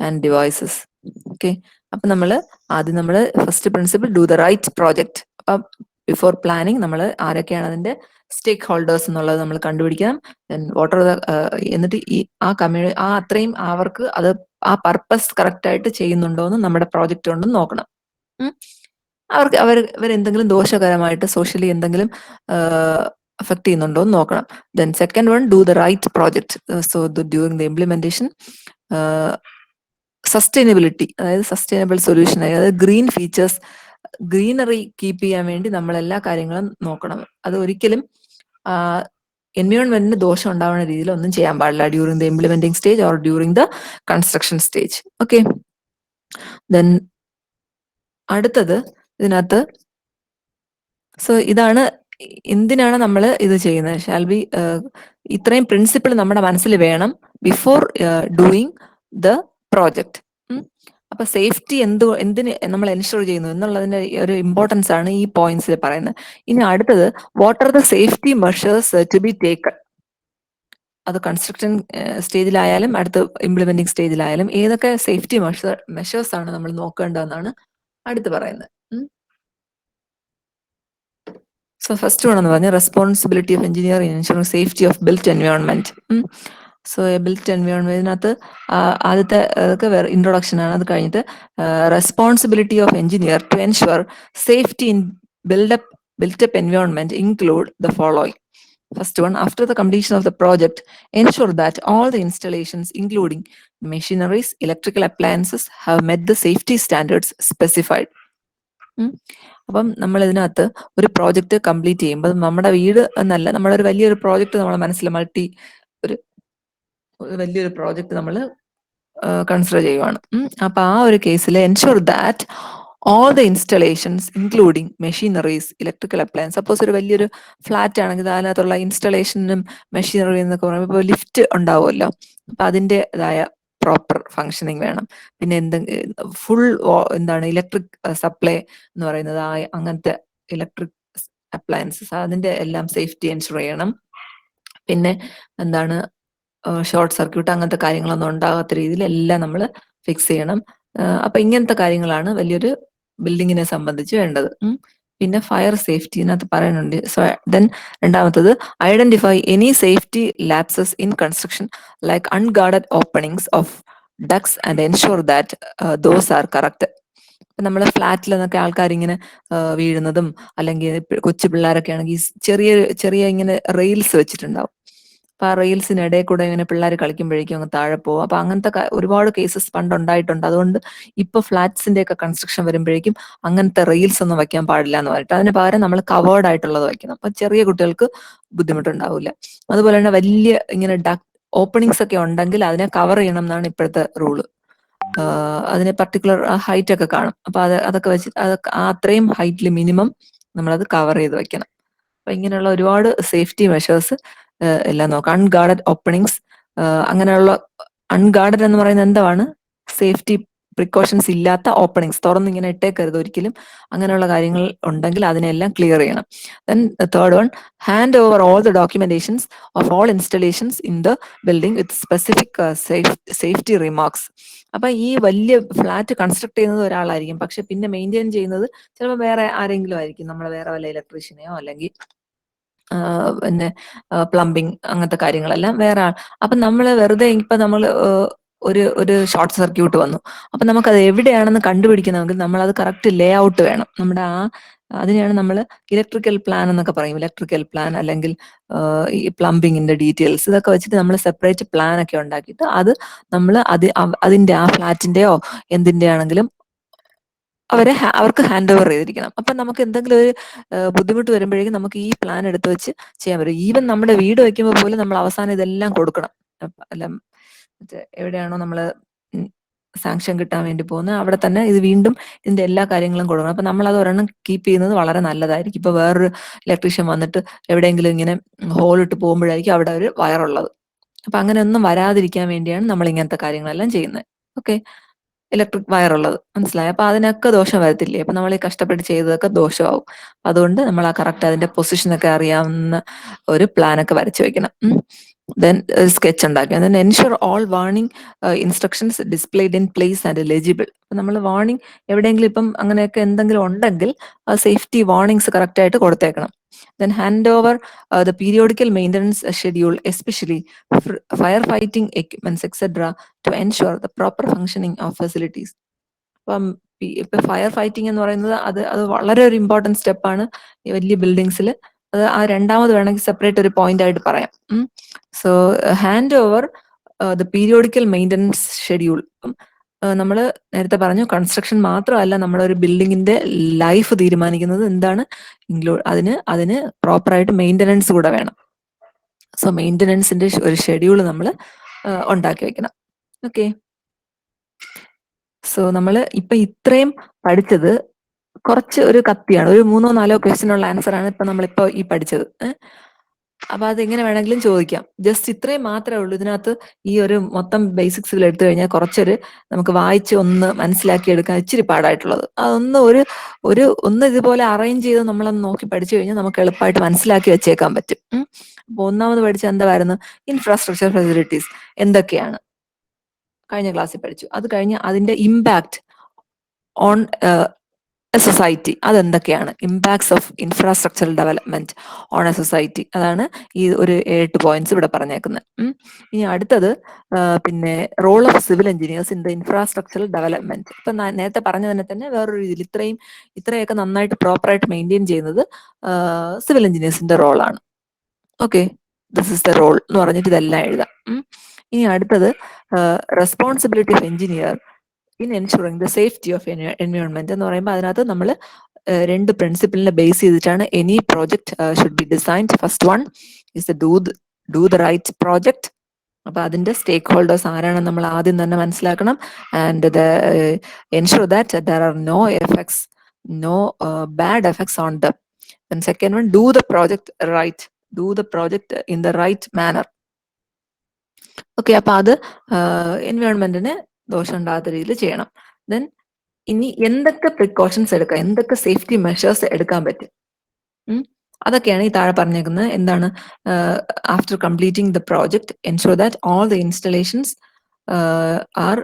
and devices. Okay. അപ്പൊ ആദ്യം നമ്മൾ first principle do the right project. അപ്പൊ before planning നമ്മൾ ആരൊക്കെയാണ് അതിന്റെ സ്റ്റേക്ക് holders എന്നുള്ളത് നമ്മൾ കണ്ടുപിടിക്കണം. വാട്ട് ആർ ദ എന്നിട്ട് ആ അത്രയും അവർക്ക് അത് ആ പർപ്പസ് കറക്റ്റ് ആയിട്ട് ചെയ്യുന്നുണ്ടോ എന്ന് നമ്മുടെ പ്രോജക്റ്റ് കൊണ്ട് നോക്കണം. ഇവരെന്തെങ്കിലും ദോഷകരമായിട്ട് സോഷ്യലി എന്തെങ്കിലും അഫക്ട് ചെയ്യുന്നുണ്ടോ എന്ന് നോക്കണം. Then second one, do the right project. So during the implementation sustainability, അതായത് സസ്റ്റൈനബിൾ സൊല്യൂഷൻ, അതായത് ഗ്രീൻ ഫീച്ചേഴ്സ്, ഗ്രീനറി കീപ്പ് ചെയ്യാൻ വേണ്ടി നമ്മൾ എല്ലാ കാര്യങ്ങളും നോക്കണം. അത് ഒരിക്കലും എൻവയോൺമെന്റിന് ദോഷം ഉണ്ടാവുന്ന രീതിയിൽ ഒന്നും ചെയ്യാൻ പാടില്ല during the implementing stage or during the construction stage. Okay. Then അടുത്തത് ഇതിനകത്ത്, സോ ഇതാണ് എന്തിനാണ് നമ്മൾ ഇത് ചെയ്യുന്നത്. ഷാൽ ബി ഇത്രയും പ്രിൻസിപ്പിൾ നമ്മുടെ മനസ്സിൽ വേണം ബിഫോർ ഡൂയിങ് ദ പ്രോജക്റ്റ്. അപ്പൊ സേഫ്റ്റി എന്തിന് നമ്മൾ എൻഷുർ ചെയ്യുന്നു എന്നുള്ളതിന്റെ ഒരു ഇമ്പോർട്ടൻസ് ആണ് ഈ പോയിന്റ്സിൽ പറയുന്നത്. ഇനി അടുത്തത്, what are the safety measures to be taken. അത് കൺസ്ട്രക്ഷൻ സ്റ്റേജിലായാലും അടുത്ത ഇംപ്ലിമെന്റിംഗ് സ്റ്റേജിലായാലും ഏതൊക്കെ സേഫ്റ്റി മെഷേഴ്സ് ആണ് നമ്മൾ നോക്കേണ്ടതെന്നാണ് അടുത്ത് പറയുന്നത്. സോ ഫസ്റ്റ് വൺ എന്ന് പറഞ്ഞാൽ responsibility of engineer in ensuring safety of built environment. So built എൻവയോൺമെന്റിനകത്ത് ആദ്യത്തെ അതൊക്കെ വേറെ ഇൻട്രൊഡക്ഷൻ ആണ്. അത് കഴിഞ്ഞിട്ട് responsibility of engineer to ensure safety in built-up environment include the following. First one, after the completion of the project, ensure that all the installations, including machineries, electrical appliances, have met the safety standards specified. അപ്പം നമ്മൾ ഇതിനകത്ത് ഒരു project complete ചെയ്യുമ്പോൾ നമ്മുടെ വീട് എന്നല്ല, നമ്മുടെ ഒരു വലിയൊരു പ്രോജക്റ്റ് നമ്മളെ മനസ്സിൽ ഒരു വലിയൊരു പ്രോജക്റ്റ് നമ്മൾ കൺസിഡർ ചെയ്യുവാണ്. അപ്പൊ ആ ഒരു കേസിൽ ensure that all the installations including machineries, electrical appliances, suppose ഒരു വലിയൊരു ഫ്ലാറ്റ് ആണെങ്കിൽ അതിനകത്തുള്ള ഇൻസ്റ്റലേഷനും മെഷീനറി എന്നൊക്കെ പറയുമ്പോൾ ഇപ്പോൾ ലിഫ്റ്റ് ഉണ്ടാവുമല്ലോ, അപ്പൊ അതിൻ്റെതായ പ്രോപ്പർ ഫങ്ഷനിങ് വേണം. പിന്നെ ഫുൾ ഇലക്ട്രിക് സപ്ലൈ എന്ന് പറയുന്നത് അങ്ങനത്തെ ഇലക്ട്രിക് അപ്ലയൻസസ് അതിന്റെ എല്ലാം സേഫ്റ്റി എൻഷുർ ചെയ്യണം. പിന്നെ ഷോർട്ട് സർക്യൂട്ട് അങ്ങനത്തെ കാര്യങ്ങളൊന്നും ഉണ്ടാകാത്ത രീതിയിൽ എല്ലാം നമ്മൾ ഫിക്സ് ചെയ്യണം. അപ്പൊ ഇങ്ങനത്തെ കാര്യങ്ങളാണ് വലിയൊരു ബിൽഡിങ്ങിനെ സംബന്ധിച്ച് വേണ്ടത്. പിന്നെ ഫയർ സേഫ്റ്റി ഇതിനകത്ത് പറയുന്നുണ്ട്. സോ ദെൻ രണ്ടാമത്തത്, identify any safety lapses in construction like unguarded openings of ducts and ensure that those are correct. നമ്മളെ ഫ്ലാറ്റിൽ നിന്നൊക്കെ ആൾക്കാർ ഇങ്ങനെ വീഴുന്നതും അല്ലെങ്കിൽ കൊച്ചു പിള്ളേരൊക്കെ ആണെങ്കിൽ ചെറിയ ചെറിയ ഇങ്ങനെ റെയിൽസ് വെച്ചിട്ടുണ്ടാവും. അപ്പൊ ആ റെയിൽസിനിടയിൽ കൂടെ ഇങ്ങനെ പിള്ളേർ കളിക്കുമ്പോഴേക്കും അങ്ങ് താഴെ പോകും. അപ്പൊ അങ്ങനത്തെ ഒരുപാട് കേസസ് പണ്ട് ഉണ്ടായിട്ടുണ്ട്. അതുകൊണ്ട് ഇപ്പൊ ഫ്ലാറ്റ്സിന്റെ ഒക്കെ കൺസ്ട്രക്ഷൻ വരുമ്പോഴേക്കും അങ്ങനത്തെ റെയിൽസ് ഒന്നും വെക്കാൻ പാടില്ല എന്ന് പറഞ്ഞിട്ട് അതിന് പകരം നമ്മൾ കവേർഡ് ആയിട്ടുള്ളത് വെക്കണം. അപ്പൊ ചെറിയ കുട്ടികൾക്ക് ബുദ്ധിമുട്ടുണ്ടാവില്ല. അതുപോലെ തന്നെ വലിയ ഇങ്ങനെ ഓപ്പണിങ്സ് ഒക്കെ ഉണ്ടെങ്കിൽ അതിനെ കവർ ചെയ്യണം എന്നാണ് ഇപ്പോഴത്തെ റൂള്. അതിന് പർട്ടിക്കുലർ ഹൈറ്റ് ഒക്കെ കാണും. അപ്പൊ അതൊക്കെ വെച്ച് അത്രയും ഹൈറ്റിൽ മിനിമം നമ്മളത് കവർ ചെയ്ത് വെക്കണം. അപ്പൊ ഇങ്ങനെയുള്ള ഒരുപാട് സേഫ്റ്റി മെഷേഴ്സ് എല്ലാം നോക്കാം. അൺഗാർഡഡ് ഓപ്പണിങ്സ്, അങ്ങനെയുള്ള അൺഗാർഡഡ് എന്ന് പറയുന്നത് എന്താണ്, സേഫ്റ്റി പ്രിക്കോഷൻസ് ഇല്ലാത്ത ഓപ്പണിങ്സ്, തുറന്നിങ്ങനെ ഇട്ടേക്കരുത് ഒരിക്കലും. അങ്ങനെയുള്ള കാര്യങ്ങൾ ഉണ്ടെങ്കിൽ അതിനെല്ലാം ക്ലിയർ ചെയ്യണം. Then third one, hand over all the documentations of all installations in the building with specific safety remarks. അപ്പൊ ഈ വലിയ ഫ്ലാറ്റ് കൺസ്ട്രക്ട് ചെയ്യുന്നത് ഒരാളായിരിക്കും, പക്ഷെ പിന്നെ മെയിൻറ്റെയിൻ ചെയ്യുന്നത് ചിലപ്പോൾ വേറെ ആരെങ്കിലും ആയിരിക്കും, നമ്മളെ വേറെ വല്ല ഇലക്ട്രീഷ്യനെയോ അല്ലെങ്കിൽ പിന്നെ പ്ലംബിംഗ് അങ്ങനത്തെ കാര്യങ്ങളെല്ലാം വേറെ അപ്പൊ നമ്മൾ വെറുതെ ഇപ്പൊ നമ്മൾ ഒരു ഷോർട്ട് സർക്യൂട്ട് വന്നു, അപ്പൊ നമുക്കത് എവിടെയാണെന്ന് കണ്ടുപിടിക്കണമെങ്കിൽ നമ്മൾ അത് കറക്റ്റ് ലേ ഔട്ട് വേണം. നമ്മുടെ അതിനെയാണ് നമ്മൾ ഇലക്ട്രിക്കൽ പ്ലാൻ എന്നൊക്കെ പറയും. ഇലക്ട്രിക്കൽ പ്ലാൻ അല്ലെങ്കിൽ ഈ പ്ലംബിങ്ങിന്റെ ഡീറ്റെയിൽസ് ഇതൊക്കെ വെച്ചിട്ട് നമ്മൾ സെപ്പറേറ്റ് പ്ലാൻ ഒക്കെ ഉണ്ടാക്കിയിട്ട് അത് നമ്മൾ അതിന്റെ ആ ഫ്ലാറ്റിന്റെയോ എന്തിന്റെ ആണെങ്കിലും അവർക്ക് ഹാൻഡ് ഓവർ ചെയ്തിരിക്കണം. അപ്പൊ നമുക്ക് എന്തെങ്കിലും ഒരു ബുദ്ധിമുട്ട് വരുമ്പോഴേക്കും നമുക്ക് ഈ പ്ലാൻ എടുത്ത് വെച്ച് ചെയ്യാൻ പറ്റും. ഈവൻ നമ്മുടെ വീട് വെക്കുമ്പോൾ പോലും നമ്മൾ അവസാനം ഇതെല്ലാം കൊടുക്കണം. അല്ല എവിടെയാണോ നമ്മള് സാങ്ഷൻ കിട്ടാൻ വേണ്ടി പോകുന്നത്. അവിടെ തന്നെ ഇത് വീണ്ടും ഇതിന്റെ എല്ലാ കാര്യങ്ങളും കൊടുക്കണം. അപ്പൊ നമ്മൾ അത് ഒരെണ്ണം കീപ്പ് ചെയ്യുന്നത് വളരെ നല്ലതായിരിക്കും. ഇപ്പൊ വേറൊരു ഇലക്ട്രീഷ്യൻ വന്നിട്ട് എവിടെയെങ്കിലും ഇങ്ങനെ ഹോൾ ഇട്ട് പോകുമ്പോഴായിരിക്കും അവിടെ ഒരു വയറുള്ളത്. അപ്പൊ അങ്ങനെ ഒന്നും വരാതിരിക്കാൻ വേണ്ടിയാണ് നമ്മൾ ഇങ്ങനത്തെ കാര്യങ്ങളെല്ലാം ചെയ്യുന്നത്. ഓക്കെ, ഇലക്ട്രിക് വയറുള്ളത് മനസ്സിലായി. അപ്പൊ അതിനൊക്കെ ദോഷം വരത്തില്ലേ? അപ്പൊ നമ്മൾ ഈ കഷ്ടപ്പെട്ട് ചെയ്തതൊക്കെ ദോഷമാവും. അതുകൊണ്ട് നമ്മൾ ആ കറക്റ്റ് അതിന്റെ പൊസിഷനൊക്കെ അറിയാവുന്ന ഒരു പ്ലാനൊക്കെ വരച്ചു വെക്കണം. ദെൻ സ്കെച്ച് ഉണ്ടാക്കുക. Then ensure all warning instructions displayed in place and legible. നമ്മൾ വാർണിംഗ് എവിടെയെങ്കിലും ഇപ്പം അങ്ങനെയൊക്കെ എന്തെങ്കിലും ഉണ്ടെങ്കിൽ സേഫ്റ്റി വാർണിംഗ്സ് കറക്റ്റ് ആയിട്ട് കൊടുത്തേക്കണം. Then hand over the periodical maintenance schedule, especially fire fighting equipments, etc., to ensure the proper functioning of facilities. ഇപ്പൊ fire fighting എന്ന് പറയുന്നത് അത് വളരെ ഒരു ഇമ്പോർട്ടൻറ്റ് സ്റ്റെപ്പാണ് ഈ വലിയ ബിൽഡിങ്സിൽ. അത് ആ രണ്ടാമത് വേണമെങ്കിൽ സെപ്പറേറ്റ് ഒരു പോയിന്റ് ആയിട്ട് പറയാം. So hand over the periodical maintenance schedule. നമ്മൾ നേരത്തെ പറഞ്ഞു കൺസ്ട്രക്ഷൻ മാത്രമല്ല നമ്മുടെ ഒരു ബിൽഡിങ്ങിന്റെ ലൈഫ് തീരുമാനിക്കുന്നത് എന്താണ്, അതിന് പ്രോപ്പറായിട്ട് മെയിൻ്റനൻസ് കൂടെ വേണം. സോ മെയിൻ്റനൻസിന്റെ ഒരു ഷെഡ്യൂൾ നമ്മൾ ഉണ്ടാക്കി വെക്കണം. ഓക്കെ, സോ നമ്മൾ ഇപ്പൊ ഇത്രയും പഠിച്ചത് കുറച്ച് ഒരു കത്തിയാണ്. ഒരു 3-4 ക്വസ്റ്റിനുള്ള ആൻസർ ആണ് ഇപ്പൊ നമ്മളിപ്പോ ഈ പഠിച്ചത്. അപ്പൊ അതെങ്ങനെ വേണമെങ്കിലും ചോദിക്കാം. ജസ്റ്റ് ഇത്രയും മാത്രമേ ഉള്ളൂ ഇതിനകത്ത്. ഈ ഒരു മൊത്തം ബേസിക്സുകൾ എടുത്തു കഴിഞ്ഞാൽ കുറച്ചൊരു നമുക്ക് വായിച്ച് ഒന്ന് മനസ്സിലാക്കി എടുക്കാൻ ഇച്ചിരി പാടായിട്ടുള്ളത്. അതൊന്ന് ഒന്ന് ഇതുപോലെ അറേഞ്ച് ചെയ്ത് നമ്മളൊന്ന് നോക്കി പഠിച്ചു കഴിഞ്ഞാൽ നമുക്ക് എളുപ്പമായിട്ട് മനസ്സിലാക്കി വെച്ചേക്കാൻ പറ്റും. അപ്പൊ ഒന്നാമത് പഠിച്ച എന്തായിരുന്നു? ഇൻഫ്രാസ്ട്രക്ചർ ഫെസിലിറ്റീസ് എന്തൊക്കെയാണ് കഴിഞ്ഞ ക്ലാസ്സിൽ പഠിച്ചു. അത് കഴിഞ്ഞ് അതിന്റെ ഇമ്പാക്ട് ഓൺ എ സൊസൈറ്റി അതെന്തൊക്കെയാണ്, impacts of infrastructural development on a society, അതാണ് ഈ ഒരു 8 പോയിന്റ്സ് ഇവിടെ പറഞ്ഞേക്കുന്നത്. ഇനി അടുത്തത് പിന്നെ role of civil engineers in the infrastructural development. ഇപ്പൊ നേരത്തെ പറഞ്ഞതിനെ തന്നെ വേറൊരു രീതിയിൽ ഇത്രയൊക്കെ നന്നായിട്ട് പ്രോപ്പറായിട്ട് മെയിൻറ്റെയിൻ ചെയ്യുന്നത് സിവിൽ എഞ്ചിനീയേഴ്സിന്റെ റോളാണ്. Okay, this is the role എന്ന് പറഞ്ഞിട്ട് ഇതെല്ലാം എഴുതാം. ഇനി അടുത്തത് responsibility of engineer in ensuring the safety of environment എന്ന് പറയുമ്പോൾ അതിനകത്ത് നമ്മൾ 2 പ്രിൻസിപ്പിളിനെ ബേസ് ചെയ്തിട്ടാണ് any project should be designed. First one is do the right project. അപ്പൊ അതിന്റെ സ്റ്റേക്ക് ഹോൾഡേഴ്സ് ആരാണെന്ന് നമ്മൾ ആദ്യം തന്നെ മനസ്സിലാക്കണം. And ensure that there are no effects, no bad effects on them. Then second one, do the project right, do the project in the right manner. Okay, അപ്പൊ അത് എൻവയോൺമെന്റിന് ദോഷം ഉണ്ടാകാത്ത രീതിയിൽ ചെയ്യണം. ദെൻ ഇനി എന്തൊക്കെ പ്രിക്കോഷൻസ് എടുക്കാം, എന്തൊക്കെ സേഫ്റ്റി മെഷേഴ്സ് എടുക്കാൻ പറ്റും, അതൊക്കെയാണ് ഈ താഴെ പറഞ്ഞേക്കുന്നത്. എന്താണ്? After completing the project ensure that all the installations are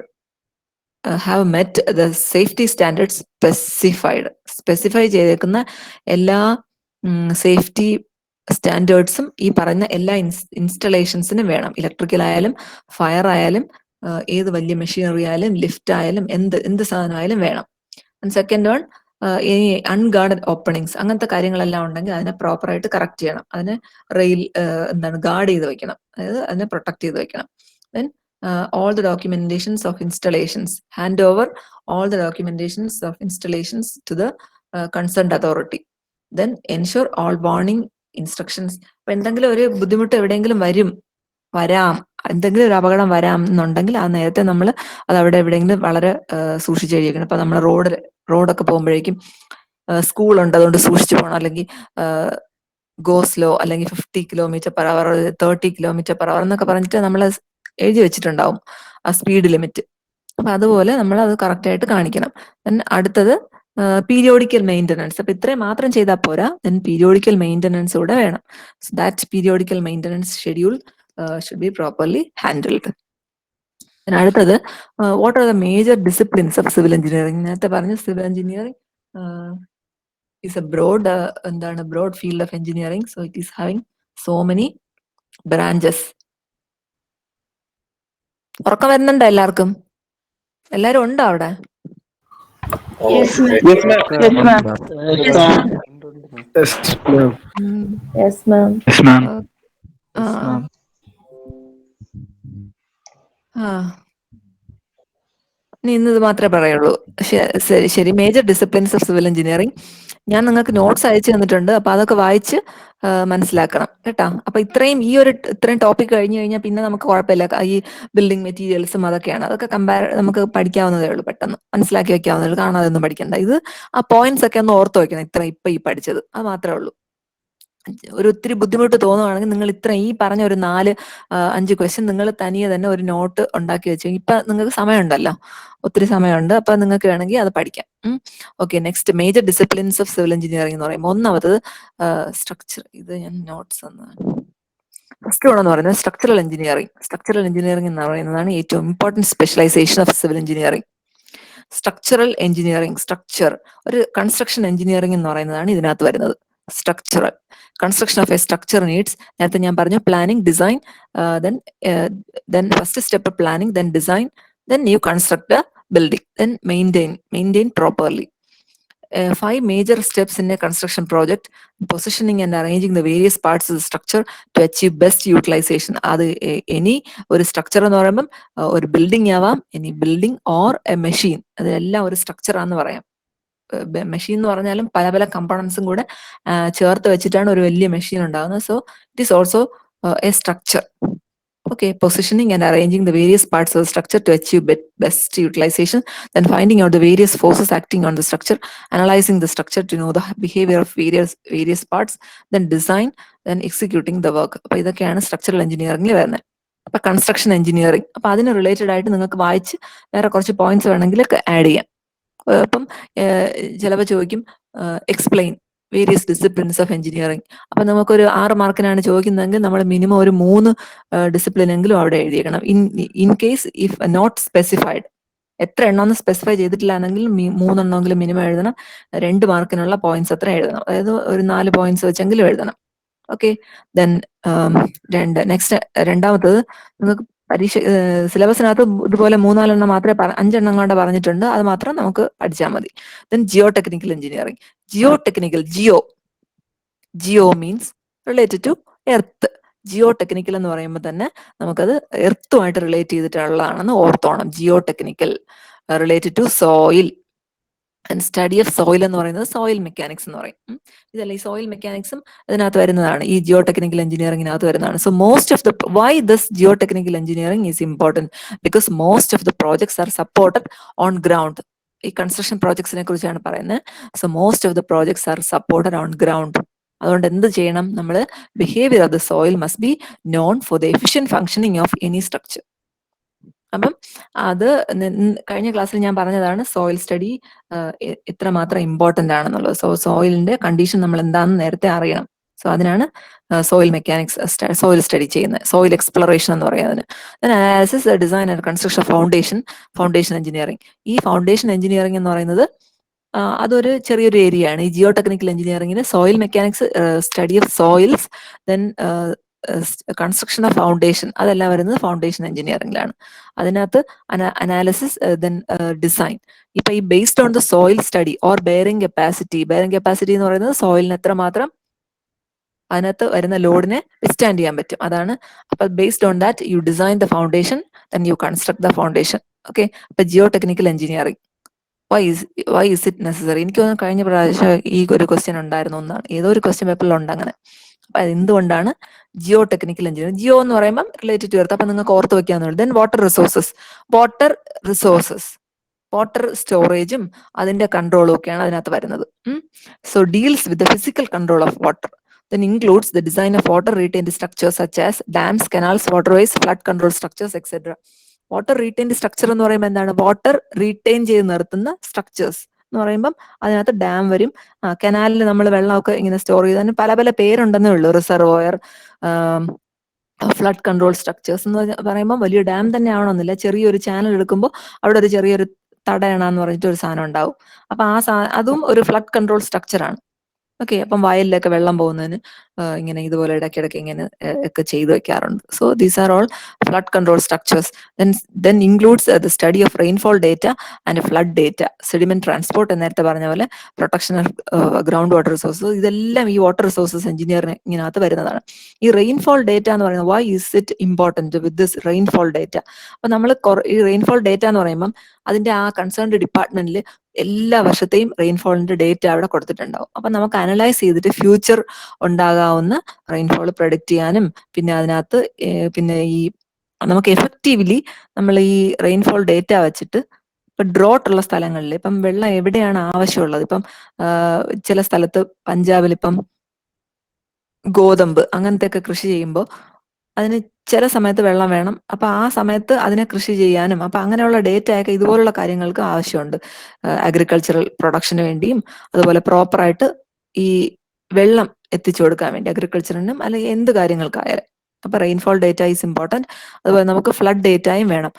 have met the safety standards specify ചെയ്തേക്കുന്ന എല്ലാ സേഫ്റ്റി സ്റ്റാൻഡേർഡ്സും ഈ പറയുന്ന എല്ലാ ഇൻസ്റ്റലേഷൻസിനും വേണം. ഇലക്ട്രിക്കൽ ആയാലും ഫയർ ആയാലും ഏത് വലിയ മെഷീനറി ആയാലും ലിഫ്റ്റ് ആയാലും എന്ത് സാധനമായാലും വേണം. സെക്കൻഡ് വൺ, ഇനി അൺഗാർഡഡ് ഓപ്പണിങ്സ് അങ്ങനത്തെ കാര്യങ്ങളെല്ലാം ഉണ്ടെങ്കിൽ അതിനെ പ്രോപ്പറായിട്ട് കറക്റ്റ് ചെയ്യണം. അതിനെ ഗാർഡ് ചെയ്ത് വെക്കണം, അതായത് അതിനെ പ്രൊട്ടക്ട് ചെയ്ത് വെക്കണം. Then all the documentations of installations, hand over all the documentations of installations to the concerned authority. Then ensure all warning instructions. അപ്പൊ എന്തെങ്കിലും ഒരു ബുദ്ധിമുട്ട് എവിടെയെങ്കിലും വരാം, എന്തെങ്കിലും ഒരു അപകടം വരാം എന്നുണ്ടെങ്കിൽ ആ നേരത്തെ നമ്മൾ അത് അവിടെ എവിടെയെങ്കിലും വളരെ സൂക്ഷിച്ച് കഴിക്കണം. ഇപ്പൊ നമ്മൾ റോഡൊക്കെ പോകുമ്പോഴേക്കും സ്കൂളുണ്ട് അതുകൊണ്ട് സൂക്ഷിച്ചു പോകണം, അല്ലെങ്കിൽ ഗോ സ്ലോ, അല്ലെങ്കിൽ 50 km/h 30 km/h എന്നൊക്കെ പറഞ്ഞിട്ട് നമ്മൾ എഴുതി വെച്ചിട്ടുണ്ടാവും ആ സ്പീഡ് ലിമിറ്റ്. അപ്പൊ അതുപോലെ നമ്മൾ അത് കറക്റ്റ് ആയിട്ട് കാണിക്കണം. അടുത്തത് പീരിയോഡിക്കൽ മെയിൻ്റനൻസ്. അപ്പൊ ഇത്രയും മാത്രം ചെയ്താൽ പോരാ, ദെൻ പീരിയോഡിക്കൽ മെയിൻ്റനൻസ് കൂടെ വേണം. So that periodical maintenance schedule should be properly handled. അടുത്തത് what are the major disciplines of civil engineering. നേരത്തെ പറഞ്ഞു civil engineering is a broad field of engineering, so it is having so many branches. ഉറക്കം വരുന്നുണ്ടോ എല്ലാവർക്കും? എല്ലാരും ഉണ്ടോ അവിടെ? Yes, ma'am. Yes, ma'am. Yes, ma'am. Yes, ma'am. Yes, ma'am. Yes, ma'am. ഇനി ഇന്നത് മാത്രമേ പറയുള്ളൂ. ശരി. Major disciplines of civil engineering ഞാൻ നിങ്ങൾക്ക് നോട്ട്സ് അയച്ചു തന്നിട്ടുണ്ട്. അപ്പൊ അതൊക്കെ വായിച്ച് മനസ്സിലാക്കണം കേട്ടാ. അപ്പൊ ഇത്രയും ടോപ്പിക് കഴിഞ്ഞു കഴിഞ്ഞാൽ പിന്നെ നമുക്ക് കുഴപ്പമില്ല. ഈ ബിൽഡിംഗ് മെറ്റീരിയൽസും അതൊക്കെയാണ്. അതൊക്കെ നമുക്ക് പഠിക്കാവുന്നതേ ഉള്ളൂ, പെട്ടെന്ന് മനസ്സിലാക്കി വെക്കാവുന്നതേ ഉള്ളൂ, കാണാതെ ഒന്നും പഠിക്കണ്ട. ഇത് ആ പോയിന്റ്സ് ഒക്കെ ഒന്ന് ഓർത്ത് വെക്കണം, ഇപ്പൊ ഈ പഠിച്ചത് അത് മാത്രമേ ഉള്ളൂ. ഒത്തിരി ബുദ്ധിമുട്ട് തോന്നുവാണെങ്കിൽ നിങ്ങൾ ഈ പറഞ്ഞ ഒരു 4-5 ക്വസ്റ്റ്യൻ നിങ്ങൾ തനിയെ തന്നെ ഒരു നോട്ട് ഉണ്ടാക്കി വെച്ചു. ഇപ്പൊ നിങ്ങൾക്ക് സമയമുണ്ടല്ലോ, ഒത്തിരി സമയമുണ്ട്. അപ്പൊ നിങ്ങൾക്ക് വേണമെങ്കിൽ അത് പഠിക്കാം. Okay, next major disciplines of civil engineering എന്ന് പറയുമ്പോൾ ഒന്നാമത് സ്ട്രക്ചർ. ഇത് ഞാൻ നോട്ട്സ് ഫസ്റ്റ് എന്ന് പറയുന്നത് സ്ട്രക്ചറൽ എഞ്ചിനീയറിംഗ്. സ്ട്രക്ചറൽ എഞ്ചിനീയറിംഗ് എന്ന് പറയുന്നതാണ് ഏറ്റവും important specialisation of civil engineering. Structural engineering, structure, ഒരു കൺസ്ട്രക്ഷൻ എഞ്ചിനീയറിംഗ് എന്ന് പറയുന്നതാണ് ഇതിനകത്ത് വരുന്നത്. Structural construction of a structure needs, നേരത്തെ ഞാൻ പറഞ്ഞു, planning, design, then first step planning, then design, then you construct the building, then maintain properly. 5 major steps in a construction project: positioning and arranging the various parts of the structure to achieve best utilization. അത് any ഒരു structure എന്ന് പറയുമ്പം ഒരു building ആവാം, any building or A machine, അതെല്ലാം ഒരു structure ആണെന്ന് പറയാം. മെഷീൻ എന്ന് പറഞ്ഞാലും പല പല കമ്പോണൻസും കൂടെ ചേർത്ത് വെച്ചിട്ടാണ് ഒരു വലിയ മെഷീൻ ഉണ്ടാകുന്നത്. So it is also A structure. Okay, positioning and arranging the various parts of the structure to achieve best utilization, then finding out the various forces acting on the structure, analyzing the structure to know the behavior of various parts, then design, then executing the work. അപ്പൊ ഇതൊക്കെയാണ് structural എഞ്ചിനീയറിംഗിൽ വരുന്നത്. അപ്പൊ construction engineering, അപ്പൊ അതിന് related ആയിട്ട് നിങ്ങൾക്ക് വായിച്ച് വേറെ കുറച്ച് പോയിന്റ്സ് വേണമെങ്കിൽ ആഡ് ചെയ്യാം. അപ്പം ചിലപ്പോൾ ചോദിക്കും explain various disciplines of engineering. അപ്പൊ നമുക്കൊരു 6 മാർക്കിനാണ് ചോദിക്കുന്നതെങ്കിൽ നമ്മൾ മിനിമം ഒരു 3 ഡിസിപ്ലിൻ എങ്കിലും അവിടെ എഴുതിയേക്കണം. In case if not specified, എത്ര എണ്ണം സ്പെസിഫൈ ചെയ്തിട്ടില്ലാന്നെങ്കിൽ 3 എണ്ണമെങ്കിലും മിനിമം എഴുതണം. 2 മാർക്കിനുള്ള പോയിന്റ്സ് അത്ര എഴുതണം, അതായത് ഒരു 4 പോയിന്റ്സ് വെച്ചെങ്കിലും എഴുതണം. ഓക്കെ, ദെൻ നെക്സ്റ്റ് രണ്ടാമത്തത്, നിങ്ങൾക്ക് പരീക്ഷ സിലബസിനകത്ത് ഇതുപോലെ 3-4 മാത്രമേ 5 കൊണ്ട് പറഞ്ഞിട്ടുണ്ട്, അത് മാത്രം നമുക്ക് പഠിച്ചാൽ മതി. Then geotechnical engineering. Geo means related to earth. Geotechnical എന്ന് പറയുമ്പോൾ തന്നെ നമുക്കത് എർത്തുമായിട്ട് റിലേറ്റ് ചെയ്തിട്ടുള്ളതാണെന്ന് ഓർത്തോണം. Geotechnical related to soil and study of soil എന്ന് പറയുന്നത് സോയിൽ മെക്കാനിക്സ് എന്ന് പറയും. ഇതല്ല, ഈ സോയിൽ മെക്കാനിക്സും ഇതിനകത്ത് വരുന്നതാണ്, ഈ ജിയോ ടെക്നിക്കൽ എഞ്ചിനീയറിംഗിനകത്ത് വരുന്നതാണ്. So most of the why this geotechnical engineering is important, because most of the projects are supported on ground. ഈ കൺസ്ട്രക്ഷൻ പ്രോജക്ട്സിനെ കുറിച്ചാണ് പറയുന്നത്. So most of the projects are supported on ground. അതുകൊണ്ട് എന്ത് ചെയ്യണം നമ്മൾ? Behaviour of the soil must be known for the efficient functioning of any structure. അപ്പം അത് കഴിഞ്ഞ ക്ലാസ്സിൽ ഞാൻ പറഞ്ഞതാണ് സോയിൽ സ്റ്റഡി എത്രമാത്രം ഇമ്പോർട്ടന്റ് ആണെന്നുള്ളത്. സോ സോയിലിന്റെ കണ്ടീഷൻ നമ്മൾ എന്താണെന്ന് നേരത്തെ അറിയണം. സോ അതിനാണ് സോയിൽ മെക്കാനിക്സ്, സോയിൽ സ്റ്റഡി ചെയ്യുന്നത്, സോയിൽ എക്സ്പ്ലോറേഷൻ എന്ന് പറയുന്നതിന്. Analysis, design and construction foundation engineering. ഈ ഫൗണ്ടേഷൻ എഞ്ചിനീയറിംഗ് എന്ന് പറയുന്നത് അതൊരു ചെറിയൊരു ഏരിയ ആണ്. ഈ ജിയോ ടെക്നിക്കൽ എഞ്ചിനീയറിംഗിന് soil mechanics, study of soils, then construction of foundation, അതെല്ലാം വരുന്നത് ഫൗണ്ടേഷൻ എഞ്ചിനീയറിംഗിലാണ്. അതിനകത്ത് അനാലിസിസ്, ദെൻ ഡിസൈൻ. ഇപ്പൊ ഈ based on the soil study or bearing capacity എന്ന് പറയുന്നത് സോയിലിന് എത്രമാത്രം അതിനകത്ത് വരുന്ന ലോഡിനെ വിസ്റ്റാൻഡ് ചെയ്യാൻ പറ്റും, അതാണ്. അപ്പൊ based on that you design the foundation, then you construct the foundation. Okay, അപ്പൊ geotechnical engineering, why is it necessary? എനിക്ക് തോന്നുന്നു കഴിഞ്ഞ പ്രാവശ്യം ഈ ഒരു ക്വസ്റ്റ്യൻ ഉണ്ടായിരുന്നു, ഒന്നാണ് ഏതോ ഒരു ക്വസ്റ്റ്യൻ പേപ്പറിലുണ്ട് അങ്ങനെ. അപ്പൊ എന്തുകൊണ്ടാണ് ജിയോ ടെക്നിക്കൽ എഞ്ചിനീയറിംഗ്? ജിയോ എന്ന് പറയുമ്പോൾ റിലേറ്റഡ് ടു എർത്ത്, അപ്പൊ നിങ്ങൾക്ക് ഓർത്ത് വെക്കാന്നുള്ളത്. ദെൻ വാട്ടർ റിസോഴ്സസ്, വാട്ടർ സ്റ്റോറേജും അതിന്റെ കൺട്രോളും ഒക്കെയാണ് അതിനകത്ത് വരുന്നത്. So deals with the physical control of water, then includes the design of water retained structures such as dams, canals, waterways, flood control structures, etc. Water retained structure എന്ന് പറയുമ്പോൾ എന്താണ്? Water retain ചെയ്ത് നിർത്തുന്ന സ്ട്രക്ചേഴ്സ് എന്ന് പറയുമ്പം അതിനകത്ത് dam വരും, കനാലിൽ നമ്മൾ വെള്ളമൊക്കെ ഇങ്ങനെ സ്റ്റോർ ചെയ്ത്, പല പല പേരുണ്ടെന്നേ ഉള്ളൂ. റിസർവോയർ, ഫ്ലഡ് കൺട്രോൾ സ്ട്രക്ചേഴ്സ് എന്ന് പറയുമ്പോൾ വലിയ ഡാം തന്നെ ആവണമെന്നില്ല. ചെറിയൊരു ചാനൽ എടുക്കുമ്പോൾ അവിടെ ഒരു ചെറിയൊരു തടയണ എന്ന് പറഞ്ഞിട്ട് ഒരു സാധനം ഉണ്ടാവും. അപ്പൊ അതും ഒരു ഫ്ലഡ് കൺട്രോൾ സ്ട്രക്ചറാണ്. ഓക്കെ, അപ്പം വയലിലൊക്കെ വെള്ളം പോകുന്നതിന്. ഇങ്ങനെ ഇതുപോലെ ഇടയ്ക്കിടയ്ക്ക് ഇങ്ങനെ ഒക്കെ ചെയ്തു വെക്കാറുണ്ട്. So these are all flood control structures. then includes the study of rainfall data and flood data, sediment transport നേരത്തെ പറഞ്ഞ പോലെ protection of ground water resources. ഇതെല്ലാം ഈ വാട്ടർ റിസോഴ്സസ് എഞ്ചിനീയറിംഗിനകത്ത് വരുന്നതാണ്. ഈ റെയിൻഫോൾ ഡേറ്റ എന്ന് പറയുന്നത് why is it important with this rainfall data? അപ്പൊ നമ്മൾ ഈ റെയിൻഫോൾ ഡേറ്റ എന്ന് പറയുമ്പം അതിന്റെ ആ കൺസേൺഡ് ഡിപ്പാർട്ട്മെന്റിൽ എല്ലാ വർഷത്തെയും റെയിൻഫോളിന്റെ ഡേറ്റ അവിടെ കൊടുത്തിട്ടുണ്ടാവും. അപ്പൊ നമുക്ക് അനലൈസ് ചെയ്തിട്ട് ഫ്യൂച്ചർ ഉണ്ടാകാവുന്ന റെയിൻഫോൾ പ്രൊഡിക്റ്റ് ചെയ്യാനും പിന്നെ അതിനകത്ത് പിന്നെ ഈ നമുക്ക് എഫക്റ്റീവ്ലി നമ്മൾ ഈ റെയിൻഫോൾ ഡേറ്റ വെച്ചിട്ട് ഇപ്പൊ ഡ്രോട്ട് ഉള്ള സ്ഥലങ്ങളിൽ ഇപ്പം വെള്ളം എവിടെയാണ് ആവശ്യമുള്ളത്, ഇപ്പം ചില സ്ഥലത്ത് പഞ്ചാബിൽ ഇപ്പം ഗോതമ്പ് അങ്ങനത്തെ ഒക്കെ കൃഷി ചെയ്യുമ്പോൾ അതിന് ചില സമയത്ത് വെള്ളം വേണം. അപ്പൊ ആ സമയത്ത് അതിനെ കൃഷി ചെയ്യാനും അപ്പൊ അങ്ങനെയുള്ള ഡേറ്റ ഒക്കെ ഇതുപോലുള്ള കാര്യങ്ങൾക്ക് ആവശ്യമുണ്ട്. അഗ്രികൾച്ചറൽ പ്രൊഡക്ഷന് വേണ്ടിയും അതുപോലെ പ്രോപ്പറായിട്ട് ഈ വെള്ളം എത്തിച്ചു കൊടുക്കാൻ വേണ്ടി അഗ്രികൾച്ചറിനും അല്ലെങ്കിൽ എന്ത് കാര്യങ്ങൾക്കായാലും. അപ്പൊ റെയിൻഫോൾ ഡേറ്റ ഈസ് ഇമ്പോർട്ടന്റ്. അതുപോലെ നമുക്ക് ഫ്ലഡ് ഡേറ്റയും വേണം.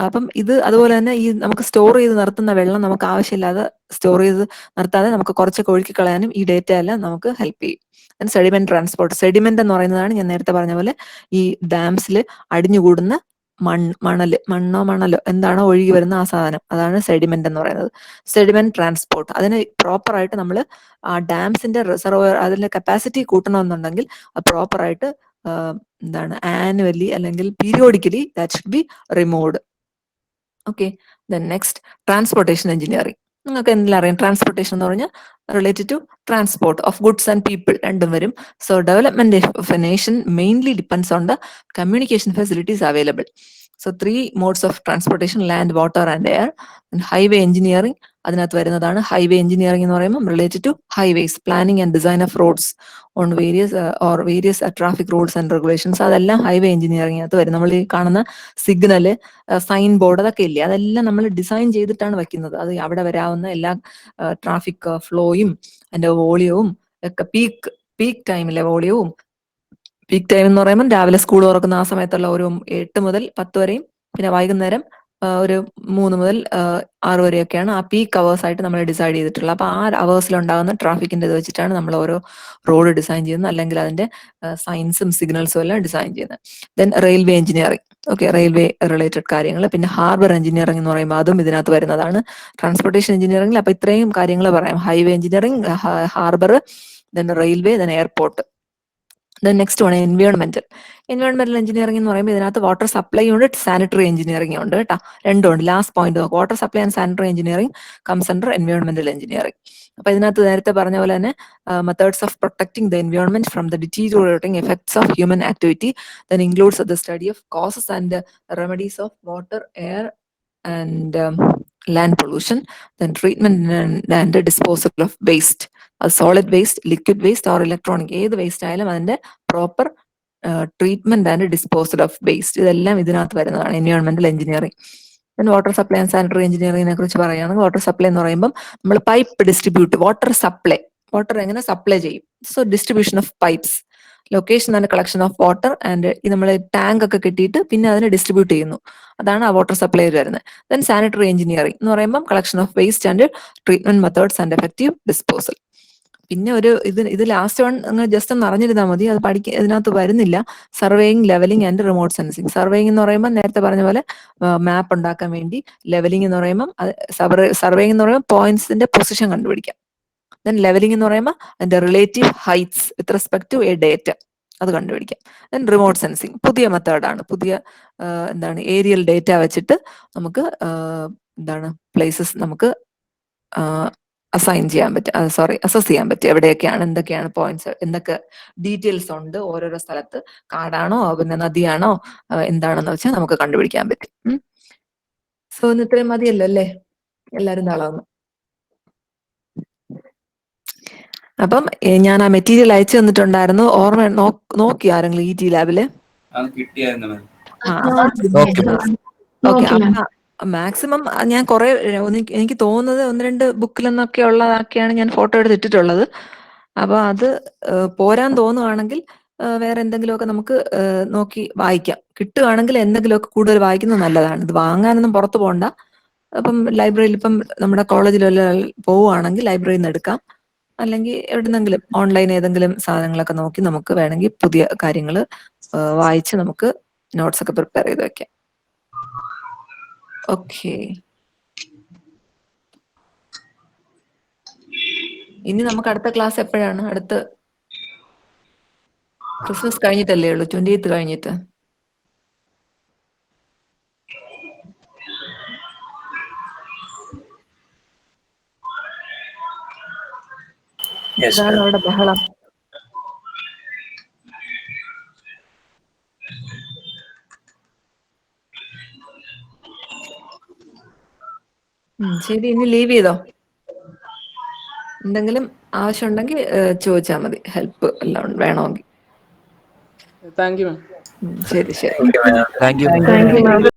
അപ്പം ഇത് അതുപോലെ തന്നെ ഈ നമുക്ക് സ്റ്റോർ ചെയ്ത് നിർത്തുന്ന വെള്ളം നമുക്ക് ആവശ്യമില്ലാതെ സ്റ്റോർ ചെയ്ത് നിർത്താതെ നമുക്ക് കുറച്ചൊക്കെ ഒഴുക്കി കളയാനും ഈ ഡേറ്റ എല്ലാം നമുക്ക് ഹെൽപ്പ് ചെയ്യും. Sediment transport. സെഡിമെന്റ് എന്ന് പറയുന്നതാണ് ഞാൻ നേരത്തെ പറഞ്ഞ പോലെ ഈ ഡാംസിൽ അടിഞ്ഞുകൂടുന്ന മണലോ എന്താണോ ഒഴുകി വരുന്ന ആ സാധനം, അതാണ് സെഡിമെന്റ് എന്ന് പറയുന്നത്. സെഡിമെന്റ് ട്രാൻസ്പോർട്ട് അതിന് പ്രോപ്പറായിട്ട് നമ്മൾ ആ ഡാംസിന്റെ റിസർവോയർ അതിന്റെ കപ്പാസിറ്റി കൂട്ടണമെന്നുണ്ടെങ്കിൽ പ്രോപ്പറായിട്ട് എന്താണ് ആനുവലി അല്ലെങ്കിൽ periodically that should be removed. Okay. Then next transportation engineering. നിങ്ങൾക്ക് എന്തെങ്കിലും അറിയാം? ട്രാൻസ്പോർട്ടേഷൻ എന്ന് പറഞ്ഞാൽ related to transport of goods and people രണ്ടും വരും. So development of a nation mainly depends on the communication facilities available. So 3 modes of transportation: land, water and air. Highway engineering അതിനകത്ത് വരുന്നതാണ്. Highway engineering എന്ന് പറയുമ്പോൾ related to highways, planning and design of roads on various traffic rules and regulations. അതെല്ലാം highway എഞ്ചിനീയറിംഗിനകത്ത് വരും. നമ്മൾ ഈ കാണുന്ന signal, sign board അതൊക്കെ ഇല്ലേ, അതെല്ലാം നമ്മൾ ഡിസൈൻ ചെയ്തിട്ടാണ് വെക്കുന്നത്. അത് അവിടെ വരാവുന്ന എല്ലാ ട്രാഫിക് ഫ്ലോയും അതിന്റെ വോളിയവും ഒക്കെ പീക്ക് ടൈമിലെ വോളിയവും. പീക്ക് ടൈം എന്ന് പറയുമ്പോൾ രാവിലെ സ്കൂൾ തുറക്കുന്ന ആ സമയത്തുള്ള ഒരു 8 മുതൽ 10 വരെയും പിന്നെ വൈകുന്നേരം ഒരു 3 മുതൽ 6 വരെയൊക്കെയാണ് ആ പീക്ക് അവേഴ്സ് ആയിട്ട് നമ്മൾ ഡിസൈഡ് ചെയ്തിട്ടുള്ളത്. അപ്പൊ ആ അവേഴ്സിൽ ഉണ്ടാകുന്ന ട്രാഫിക്കിന്റെ ഇത് വെച്ചിട്ടാണ് നമ്മൾ ഓരോ റോഡ് ഡിസൈൻ ചെയ്യുന്നത്, അല്ലെങ്കിൽ അതിന്റെ സൈൻസും സിഗ്നൽസും എല്ലാം ഡിസൈൻ ചെയ്യുന്നത്. Then railway engineering. Okay, railway related കാര്യങ്ങൾ. പിന്നെ ഹാർബർ എഞ്ചിനീയറിംഗ് എന്ന് പറയുമ്പോൾ അതും ഇതിനകത്ത് വരുന്നതാണ്. ട്രാൻസ്പോർട്ടേഷൻ എഞ്ചിനീയറിംഗിൽ അപ്പൊ ഇത്രയും കാര്യങ്ങൾ പറയാം: highway engineering, harbour, then railway, then airport. Next ആണ് എൻവയോൺമെന്റൽ. എൻവയോൺമെന്റൽ എഞ്ചിനീയറിംഗ് എന്ന് പറയുമ്പോൾ ഇതിനകത്ത് വാട്ടർ സപ്ലൈ ഉണ്ട്, സാനിറ്ററി എഞ്ചിനീയറിംഗ് ഉണ്ട് കേട്ടോ. രണ്ടും ഉണ്ട്. ലാസ്റ്റ് പോയിന്റ് നോക്കുക, water supply and sanitary engineering comes under എൻവയോൺമെന്റൽ എഞ്ചിനീയറിംഗ്. അപ്പൊ ഇതിനകത്ത് നേരത്തെ പറഞ്ഞ പോലെ തന്നെ methods of protecting the environment from the deteriorating effects of human activity then includes the study of causes and remedies of water, air and land pollution, then treatment and disposal of waste, solid waste, liquid waste or electronic, ഏത് waste ആയാലും അതിന്റെ proper treatment and disposal of waste, ഇതെല്ലാം ഇതിനകത്ത് വരുന്നതാണ് എൻവയോൺമെന്റൽ engineering. പിന്നെ water supply and sanitary എഞ്ചിനീയറിംഗിനെ കുറിച്ച് പറയുകയാണെങ്കിൽ water supply എന്ന് പറയുമ്പോൾ നമ്മൾ പൈപ്പ് ഡിസ്ട്രിബ്യൂട്ട്, വാട്ടർ എങ്ങനെ സപ്ലൈ ചെയ്യും. So distribution of pipes, location and collection of water and നമ്മൾ ടാങ്ക് ഒക്കെ കെട്ടിയിട്ട് പിന്നെ അതിനെ ഡിസ്ട്രിബ്യൂട്ട് ചെയ്യുന്നു, അതാണ് ആ വാട്ടർ സപ്ലൈ വരുന്നത്. ദെൻ സാനിറ്ററി എഞ്ചിനീയറിംഗ് എന്ന് പറയുമ്പോൾ collection of waste and treatment methods and effective disposal. പിന്നെ ഇത് ലാസ്റ്റ് വൺ നിങ്ങൾ ജസ്റ്റ് ഒന്ന് അറിഞ്ഞിരുന്നാൽ മതി, അത് ഇതിനകത്ത് വരുന്നില്ല. Surveying, levelling and remote sensing. Surveying എന്ന് പറയുമ്പോൾ നേരത്തെ പറഞ്ഞ പോലെ മാപ്പ് ഉണ്ടാക്കാൻ വേണ്ടി, ലെവലിംഗ് എന്ന് പറയുമ്പോൾ സർവേയിങ് എന്ന് പറയുമ്പോൾ പോയിന്റ്സിന്റെ പൊസിഷൻ കണ്ടുപിടിക്കാം. ദെൻ ലെവലിംഗ് എന്ന് പറയുമ്പോൾ അതിന്റെ relative heights with respect to a data അത് കണ്ടുപിടിക്കാം. ദെൻ റിമോട്ട് സെൻസിങ് പുതിയ മെത്തേഡാണ്, എന്താണ് ഏരിയൽ ഡേറ്റ വെച്ചിട്ട് നമുക്ക് പ്ലേസസ് നമുക്ക് അസസ് ചെയ്യാൻ പറ്റും, എവിടെയൊക്കെയാണ് എന്തൊക്കെയാണ് പോയിന്റ്സ്, എന്തൊക്കെ ഡീറ്റെയിൽസ് ഉണ്ട് ഓരോരോ സ്ഥലത്ത്, കാടാണോ പിന്നെ നദിയാണോ എന്താണെന്ന് വെച്ചാൽ നമുക്ക് കണ്ടുപിടിക്കാൻ പറ്റും. സോ ഇന്ന് ഇത്രയും മതിയല്ലോ അല്ലേ? എല്ലാരും നാളാവുന്നു. അപ്പം ഞാൻ ആ മെറ്റീരിയൽ അയച്ചു തന്നിട്ടുണ്ടായിരുന്നു, ഓർമ്മ നോക്കി ആരെങ്കിലും ET ലാബില്? ഓക്കെ. മാക്സിമം ഞാൻ കുറെ, എനിക്ക് തോന്നുന്നത് 1-2 ബുക്കിലെന്നൊക്കെ ഉള്ളതാക്കിയാണ് ഞാൻ ഫോട്ടോ എടുത്തിട്ടുള്ളത്. അപ്പൊ അത് പോരാൻ തോന്നുവാണെങ്കിൽ വേറെ എന്തെങ്കിലുമൊക്കെ നമുക്ക് നോക്കി വായിക്കാം. കിട്ടുകയാണെങ്കിൽ എന്തെങ്കിലുമൊക്കെ കൂടുതൽ വായിക്കുന്നത് നല്ലതാണ്. ഇത് വാങ്ങാനൊന്നും പുറത്തു പോകണ്ട. അപ്പം ലൈബ്രറിയിൽ ഇപ്പം നമ്മുടെ കോളേജിൽ പോവുകയാണെങ്കിൽ ലൈബ്രറിയിൽ നിന്ന് എടുക്കാം. അല്ലെങ്കിൽ എവിടുന്നെങ്കിലും ഓൺലൈൻ ഏതെങ്കിലും സാധനങ്ങളൊക്കെ നോക്കി നമുക്ക് വേണമെങ്കിൽ പുതിയ കാര്യങ്ങൾ വായിച്ച് നമുക്ക് നോട്ട്സ് ഒക്കെ പ്രിപ്പയർ ചെയ്ത് വെക്കാം. ഓക്കെ, ഇനി നമുക്ക് അടുത്ത ക്ലാസ് എപ്പോഴാണ്? അടുത്ത ക്രിസ്മസ് കഴിഞ്ഞിട്ടല്ലേ ഉള്ളൂ, 20th കഴിഞ്ഞിട്ട്. Yes, ഇതാണ് ma'am. അവിടെ ബഹളം. ശരി, ഇനി ലീവ് ചെയ്തോ. എന്തെങ്കിലും ആവശ്യമുണ്ടെങ്കിൽ ചോദിച്ചാൽ മതി, ഹെൽപ്പ് എല്ലാം വേണമെങ്കിൽ. Thank you ma'am. ശരി ശരി. Okay, ma'am. Thank you, ma'am.